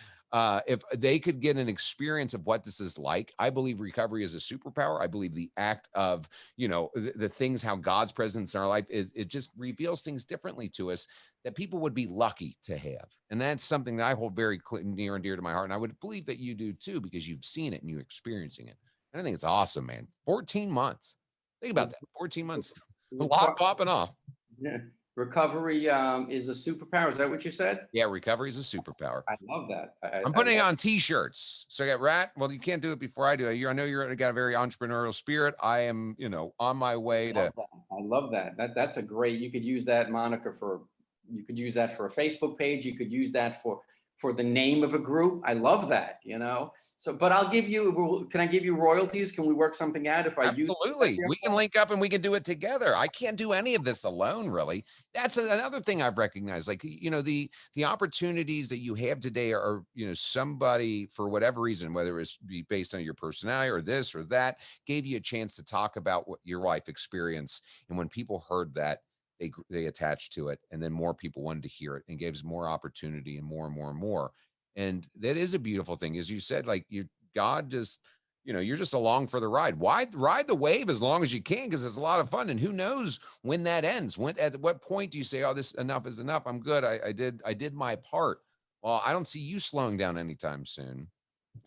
if they could get an experience of what this is like, I believe recovery is a superpower. I believe the act of, the things, how God's presence in our life is, it just reveals things differently to us that people would be lucky to have. And that's something that I hold very near and dear to my heart. And I would believe that you do too, because you've seen it and you're experiencing it. And I think it's awesome, man. 14 months. Think about that. 14 months. A lot popping off. Yeah. Recovery is a superpower. Is that what you said? Yeah, recovery is a superpower. I love that. I'm putting on t-shirts. So I got Rat. Well, you can't do it before I do it. I know you're got a very entrepreneurial spirit. I am, on my way to. I love that. That's a great. You could use that moniker for. You could use that for a Facebook page. You could use that for the name of a group. I love that. So, but I'll give you. Can I give you royalties? Can we work something out if I use? Absolutely, we can link up and we can do it together. I can't do any of this alone, really. That's another thing I've recognized. Like, the opportunities that you have today are, somebody for whatever reason, whether it's be based on your personality or this or that, gave you a chance to talk about what your life experience. And when people heard that, they attached to it, and then more people wanted to hear it, and gives more opportunity and more and more and more. And that is a beautiful thing. As you said, like God just, you're just along for the ride. Why ride the wave as long as you can? Because it's a lot of fun. And who knows when that ends? At what point do you say, oh, this enough is enough. I'm good. I did my part. Well, I don't see you slowing down anytime soon.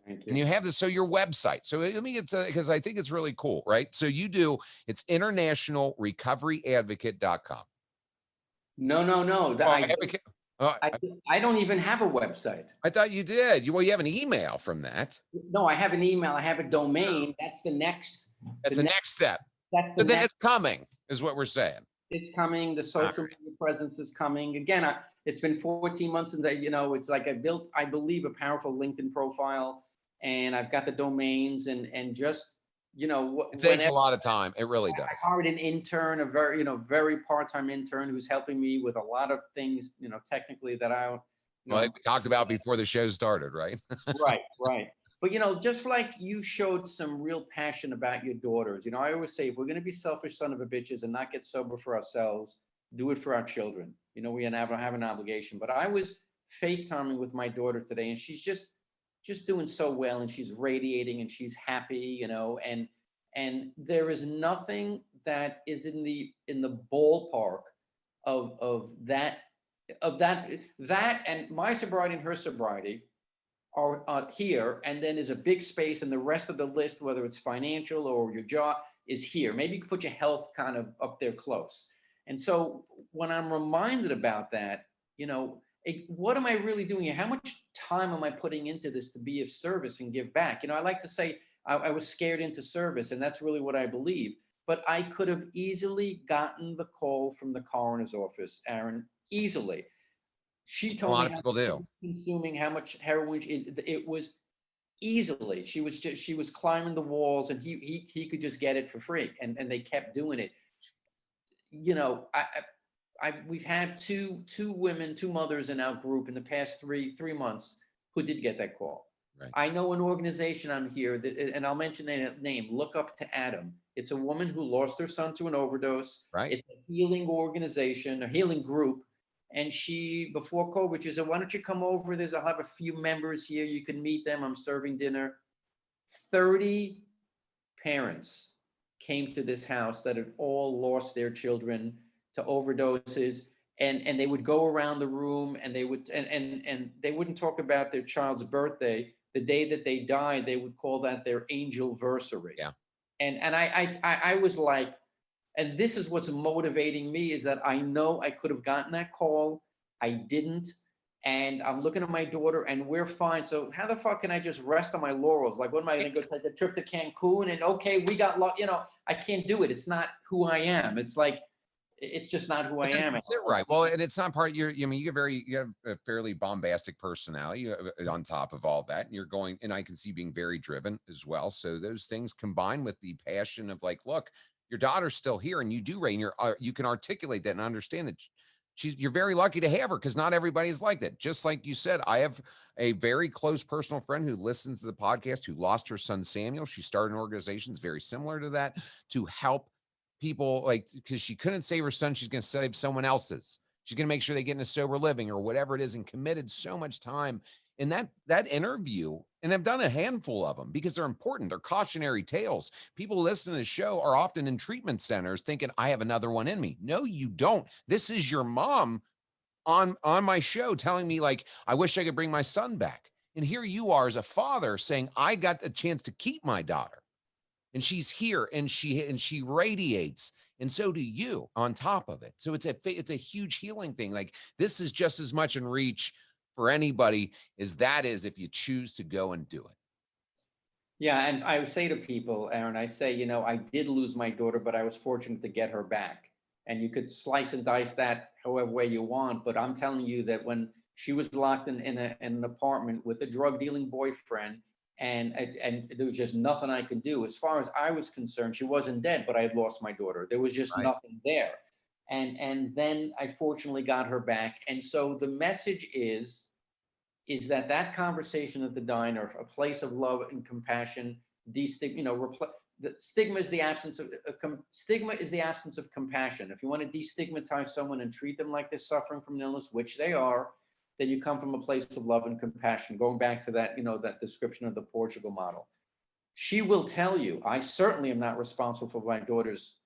Thank And you. you have this, so your website. So let me get to, because I think it's really cool, right? So you do, it's internationalrecoveryadvocate.com. No, no, no. Oh, advocate. Oh, I, I don't even have a website. I thought you did. Well, you have an email from that. No, I have an email. I have a domain. That's the next. That's The the next. next step. That's the But then next. it's coming, is what we're saying. It's coming. The All social right. media presence is coming. Again, it's been 14 months, and that, it's like I built, I believe, a powerful LinkedIn profile, and I've got the domains, and just It takes a whenever lot of time. It really I does. hired an intern, a very very part-time intern who's helping me with a lot of things, technically that I, Well, like we talked about before the show started, right? right, right. But just like you showed some real passion about your daughters, I always say, if we're going to be selfish son of a bitches and not get sober for ourselves, do it for our children. We have an obligation. But I was FaceTiming with my daughter today, and she's just doing so well, and she's radiating, and she's happy, and there is nothing that is in the ballpark of that and my sobriety and her sobriety are here, and then there's a big space, and the rest of the list, whether it's financial or your job, is here. Maybe you could put your health kind of up there close. And so when I'm reminded about that, what am I really doing here? How much time am I putting into this to be of service and give back? I like to say I was scared into service, and that's really what I believe. But I could have easily gotten the call from the coroner's office, Aaron, easily. She A told lot me of how people much she do. was consuming, how much heroin. It was easily. She was climbing the walls, and he could just get it for free, and they kept doing it. We've had two women, two mothers in our group in the past three months who did get that call. Right. I know an organization on here that, and I'll mention the name. Look Up to Adam. It's a woman who lost her son to an overdose. Right. It's a healing organization, a healing group. And she, before COVID, she said, "Why don't you come over? I'll have a few members here. You can meet them. I'm serving dinner." 30 parents came to this house that had all lost their children to overdoses, and they would go around the room, and they would and they wouldn't talk about their child's birthday. The day that they died, they would call that their angelversary. Yeah. And I was like, and this is what's motivating me, is that I know I could have gotten that call. I didn't. And I'm looking at my daughter, and we're fine. So how the fuck can I just rest on my laurels? Like, what am I going to go take a trip to Cancun? And okay, we got luck. I can't do it. It's not who I am. It's like, it's just not who I It am. doesn't sit right. Well, and it's not part of your, I mean, you have a fairly bombastic personality on top of all that. And you're going, and I can see being very driven as well. So those things combined with the passion of like, look, your daughter's still here, and you do, Ray, and you can articulate that and understand that you're very lucky to have her, because not everybody is like that. Just like you said, I have a very close personal friend who listens to the podcast who lost her son, Samuel. She started an organization that's very similar to that to help people, like, because she couldn't save her son, she's going to save someone else's. She's going to make sure they get into sober living or whatever it is, and committed so much time in that interview. And I've done a handful of them because they're important. They're cautionary tales. People listening to the show are often in treatment centers thinking, I have another one in me. No, you don't. This is your mom on my show telling me, like, I wish I could bring my son back. And here you are as a father saying, I got the chance to keep my daughter, and she's here, and she radiates, and so do you on top of it. So it's a huge healing thing. Like, this is just as much in reach for anybody as that is, if you choose to go and do it. Yeah, and I would say to people, Aaron, I say, I did lose my daughter, but I was fortunate to get her back. And you could slice and dice that however way you want, but I'm telling you that when she was locked in an apartment with a drug dealing boyfriend, and there was just nothing I could do. As far as I was concerned, she wasn't dead, but I had lost my daughter. There was just Right. nothing there. And then I fortunately got her back. And so the message is that conversation at the diner, a place of love and compassion, the stigma is the absence of stigma is the absence of compassion. If you want to destigmatize someone and treat them like they're suffering from an illness, which they are, then you come from a place of love and compassion. Going back to that, that description of the Portugal model. She will tell you, I certainly am not responsible for my daughter's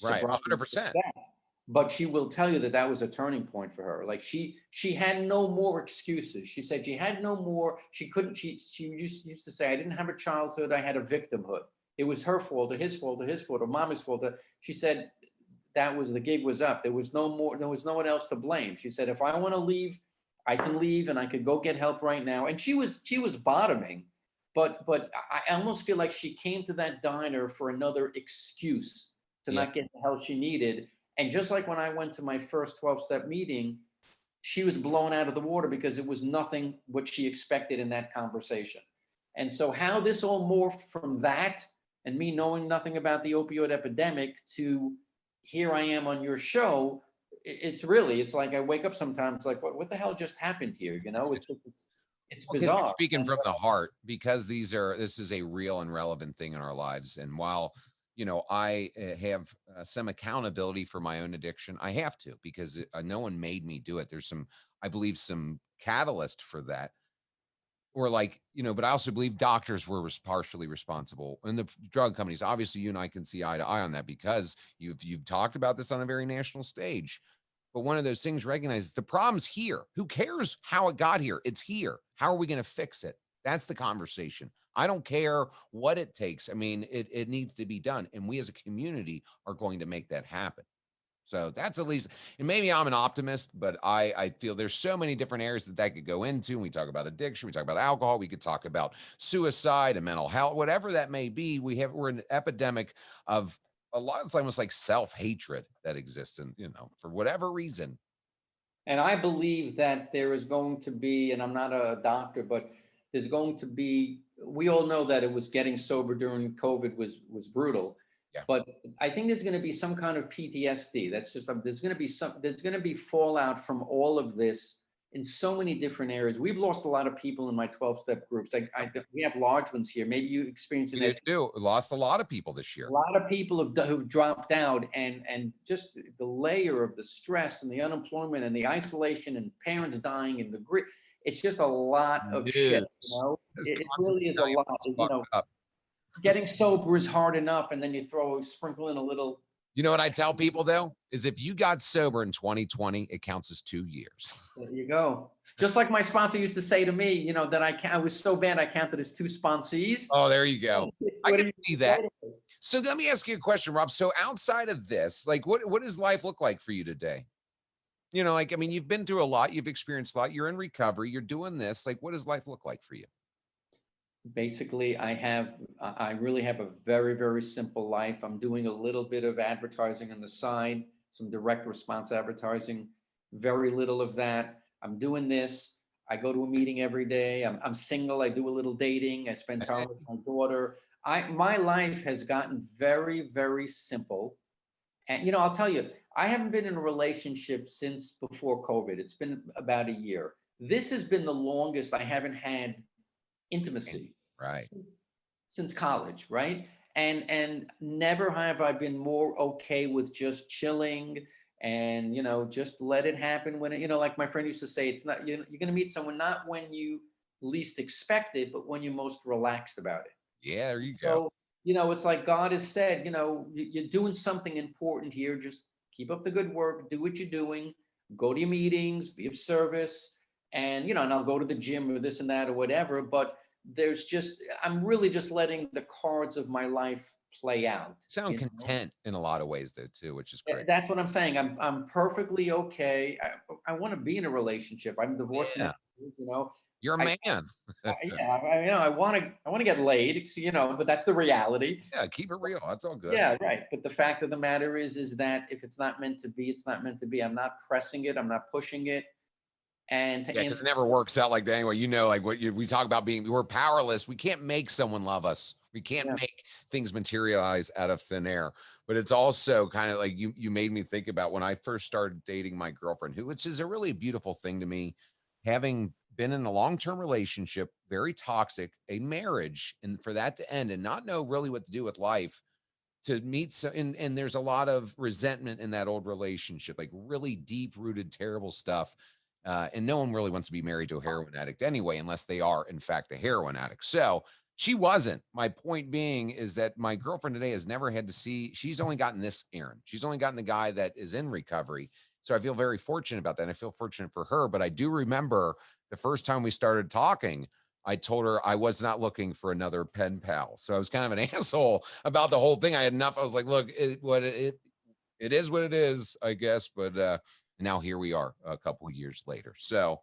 Right. sobriety 100%. success, but she will tell you that that was a turning point for her. Like she had no more excuses. She said she had no more. She couldn't. She used to say, "I didn't have a childhood. I had a victimhood. It was her fault, or his fault, or his fault, or mama's fault." She said that was the gig was up. There was no more. There was no one else to blame. She said, "If I want to leave, I can leave, and I could go get help right now." And she was bottoming, but I almost feel like she came to that diner for another excuse to Yep. not get the help she needed. And just like when I went to my first 12-step meeting, she was blown out of the water because it was nothing what she expected in that conversation. And so, how this all morphed from that and me knowing nothing about the opioid epidemic to here I am on your show, it's like I wake up sometimes like, what the hell just happened here? It's Well, because you're bizarre. speaking And from the heart, because this is a real and relevant thing in our lives. And while, I have some accountability for my own addiction, I have to, because no one made me do it. There's I believe, some catalyst for that. Or like, but I also believe doctors were partially responsible, and the drug companies. Obviously, you and I can see eye to eye on that, because you've talked about this on a very national stage. But one of those things recognizes the problem's here. Who cares how it got here? It's here. How are we going to fix it? That's the conversation. I don't care what it takes. I mean, it needs to be done. And we as a community are going to make that happen. So that's at least, and maybe I'm an optimist, but I feel there's so many different areas that could go into. We talk about addiction, we talk about alcohol, we could talk about suicide and mental health, whatever that may be. We're an epidemic of a lot. It's almost like self-hatred that exists, and for whatever reason. And I believe that there is going to be, and I'm not a doctor, but there's going to be, we all know that it was getting sober during COVID was brutal. Yeah. But I think there's going to be some kind of PTSD. There's going to be fallout from all of this in so many different areas. We've lost a lot of people in my 12-step groups. We have large ones here. Maybe you experienced We that. did too. We lost a lot of people this A year. lot of people who've dropped out, and just the layer of the stress and the unemployment and the isolation and parents dying and the grit. It's just a lot of shit. News. This It constant really is a night lot. was fucked up. Getting sober is hard enough, and then you sprinkle in a little. You know what I tell people though, is if you got sober in 2020, it counts as 2 years. There you go. Just like my sponsor used to say to me, that I was so bad I counted as two sponsees. Oh, there you go. I What do can you see say that. to me? So let me ask you a question, Rob. So outside of this, like what does life look like for you today? Like, I mean, you've been through a lot, you've experienced a lot, you're in recovery, you're doing this. Like, what does life look like for you? Basically, I really have a very, very simple life. I'm doing a little bit of advertising on the side, some direct response advertising, very little of that. I'm doing this. I go to a meeting every day. I'm single. I do a little dating. I spend time with my daughter. My life has gotten very, very simple. And I'll tell you, I haven't been in a relationship since before COVID. It's been about a year. This has been the longest I haven't had intimacy Right. since college, right? And never have I been more okay with just chilling and just let it happen when like my friend used to say, it's not you're going to meet someone not when you least expect it, but when you're most relaxed about it. Yeah, there you go. So it's like God has said, you're doing something important here. Just keep up the good work, do what you're doing, go to your meetings, be of service, and and I'll go to the gym or this and that or whatever. But I'm really just letting the cards of my life play out. Sound content in a lot of ways though too, which is great. That's what I'm saying. I'm perfectly okay. I want to be in a relationship. I'm divorced Yeah. now. You know, You're a I man. yeah, I want to get laid. But that's the reality. Yeah, keep it real. That's all good. Yeah, right. But the fact of the matter is that if it's not meant to be, it's not meant to be. I'm not pressing it. I'm not pushing it. And to Yeah, because answer, it never works out like that anyway. Like we talk about we're powerless. We can't make someone love us. We can't yeah, make things materialize out of thin air. But it's also kind of like you made me think about when I first started dating my girlfriend, which is a really beautiful thing to me, having been in a long-term relationship, very toxic, a marriage, and for that to end and not know really what to do with life, to meet and there's a lot of resentment in that old relationship, like really deep rooted terrible stuff, and no one really wants to be married to a heroin addict anyway, unless they are in fact a heroin addict. So She wasn't. My point being is that my girlfriend today has never had to see, she's only gotten this Aaron. She's only gotten the guy that is in recovery. So I feel very fortunate about that. And I feel fortunate for her. But I do remember the first time we started talking, I told her I was not looking for another pen pal. So I was kind of an asshole about the whole thing. I had enough. I was like, look, it is what it is, I guess. But now here we are a couple years later. So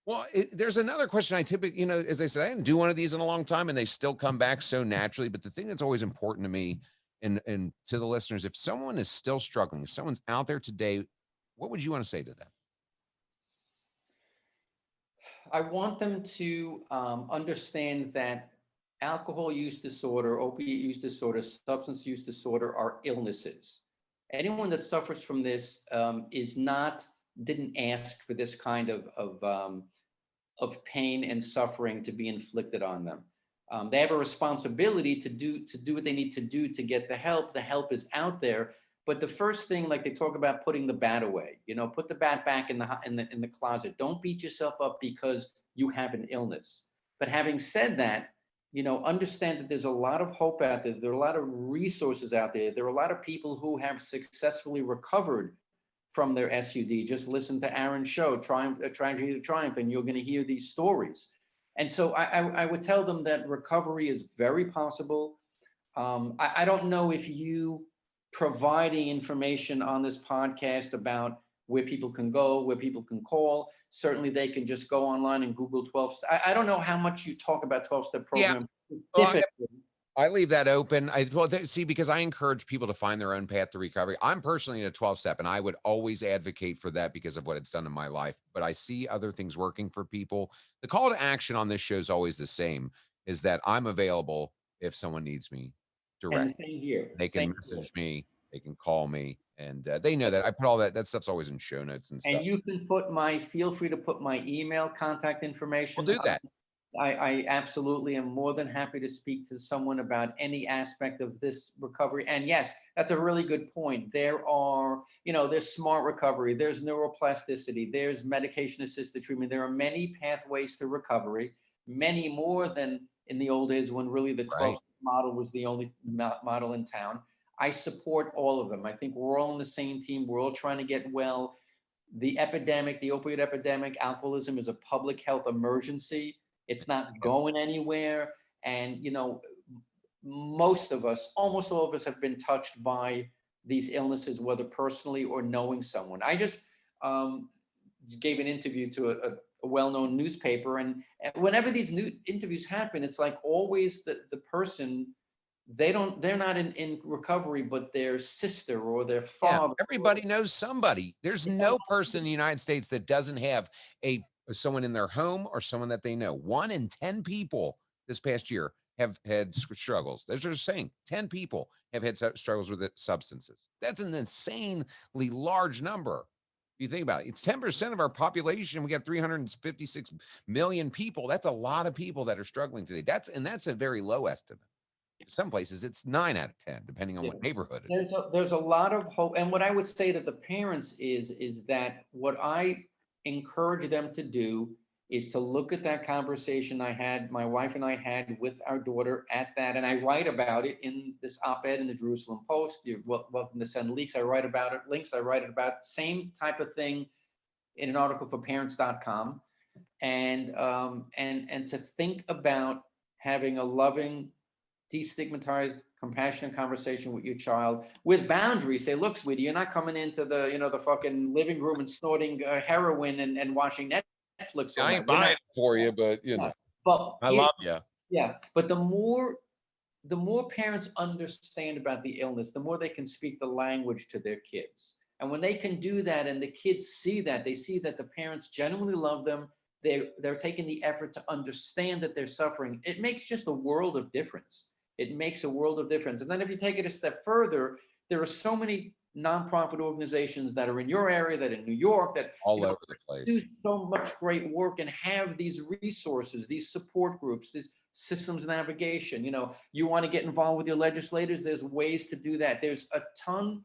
well, there's another question I typically, as I said, I didn't do one of these in a long time and they still come back so naturally. But the thing that's always important to me and to the listeners, if someone is still struggling, if someone's out there today, what would you want to say to them? I want them to understand that alcohol use disorder, opiate use disorder, substance use disorder are illnesses. Anyone that suffers from this didn't ask for this kind of pain and suffering to be inflicted on them. They have a responsibility to do what they need to do to get the help. The help is out there, but the first thing, like they talk about, putting the bat away. Put the bat back in the closet. Don't beat yourself up because you have an illness. But having said that, understand that there's a lot of hope out there. There are a lot of resources out there. There are a lot of people who have successfully recovered from their SUD. Just listen to Aaron's show, Tragedy to Triumph, and you're going to hear these stories. And so I would tell them that recovery is very possible. I don't know if you providing information on this podcast about where people can go, where people can call. Certainly, they can just go online and Google 12. I don't know how much you talk about 12-step Yeah. program Well, specifically. I leave that open. See, because I encourage people to find their own path to recovery. I'm personally in a 12-step, and I would always advocate for that because of what it's done in my life. But I see other things working for people. The call to action on this show is always the same: is that I'm available if someone needs me And direct. the same here. They can Same here. message me, they can call me, and they know that I put all that stuff's always in show notes and And stuff. you can feel free to put my email contact We'll information. do that. I absolutely am more than happy to speak to someone about any aspect of this recovery. And yes, that's a really good point. There's smart recovery, there's neuroplasticity, there's medication assisted treatment. There are many pathways to recovery, many more than in the old days when really the 12 Right. model was the only model in town. I support all of them. I think we're all on the same team. We're all trying to get well. The opioid epidemic, alcoholism is a public health emergency. It's not Yes. going anywhere. And, most of us, almost all of us have been touched by these illnesses, whether personally or knowing someone. I just gave an interview to a well-known newspaper. And whenever these new interviews happen, it's like always the person, they're not in recovery, but their sister or their Yeah, father. everybody knows somebody. There's no person in the United States that doesn't have someone in their home or someone that they know. 1 in 10 people this past year have had struggles. They're just saying 10 people have had struggles with substances. That's an insanely large number. You think about it, it's 10% of our population. We got 356 million people. That's a lot of people that are struggling today. That's a very low estimate. Some places it's 9 out of 10, depending on Yeah. what neighborhood it is. There's a lot of hope. And what I would say to the parents is that what I encourage them to do is to look at that conversation my wife and I had with our daughter at that. And I write about it in this op-ed in the Jerusalem Post. You're welcome to send links. I write about it, same type of thing in an article for parents.com. And to think about having a loving, destigmatized, compassionate conversation with your child with boundaries. Say, look, sweetie, you're not coming into the fucking living room and snorting heroin and watching Netflix all I night. ain't buying it for you, but But I love you. yeah. But the more parents understand about the illness, the more they can speak the language to their kids. And when they can do that, and the kids see that, they see that the parents genuinely love them. They're taking the effort to understand that they're suffering. It makes just a world of difference. It makes a world of difference. And then if you take it a step further, there are so many nonprofit organizations that are in your area, that in New York, that All over the do place. so much great work and have these resources, these support groups, these systems navigation. You want to get involved with your legislators, there's ways to do that. There's a ton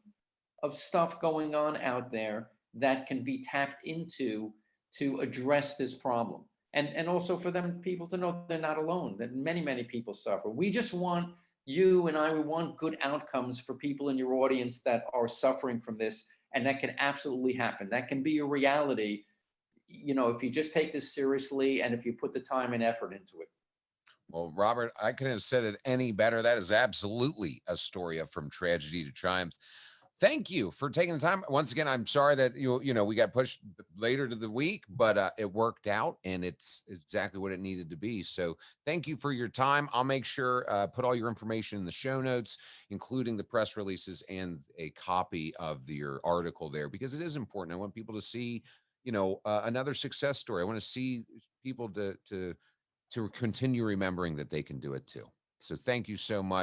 of stuff going on out there that can be tapped into to address this problem. and also for them people to know they're not alone, that many people suffer. We just want you and I, we want good outcomes for people in your audience that are suffering from this, and that can absolutely happen. That can be a reality, if you just take this seriously and if you put the time and effort into it. Well, Robert, I couldn't have said it any better. That is absolutely a story of from tragedy to triumph. Thank you for taking the time. Once again, I'm sorry that we got pushed later to the week, but it worked out and it's exactly what it needed to be. So thank you for your time. I'll make sure put all your information in the show notes, including the press releases and a copy of your article there, because it is important. I want people to see, another success story. I want to see people to continue remembering that they can do it too. So thank you so much.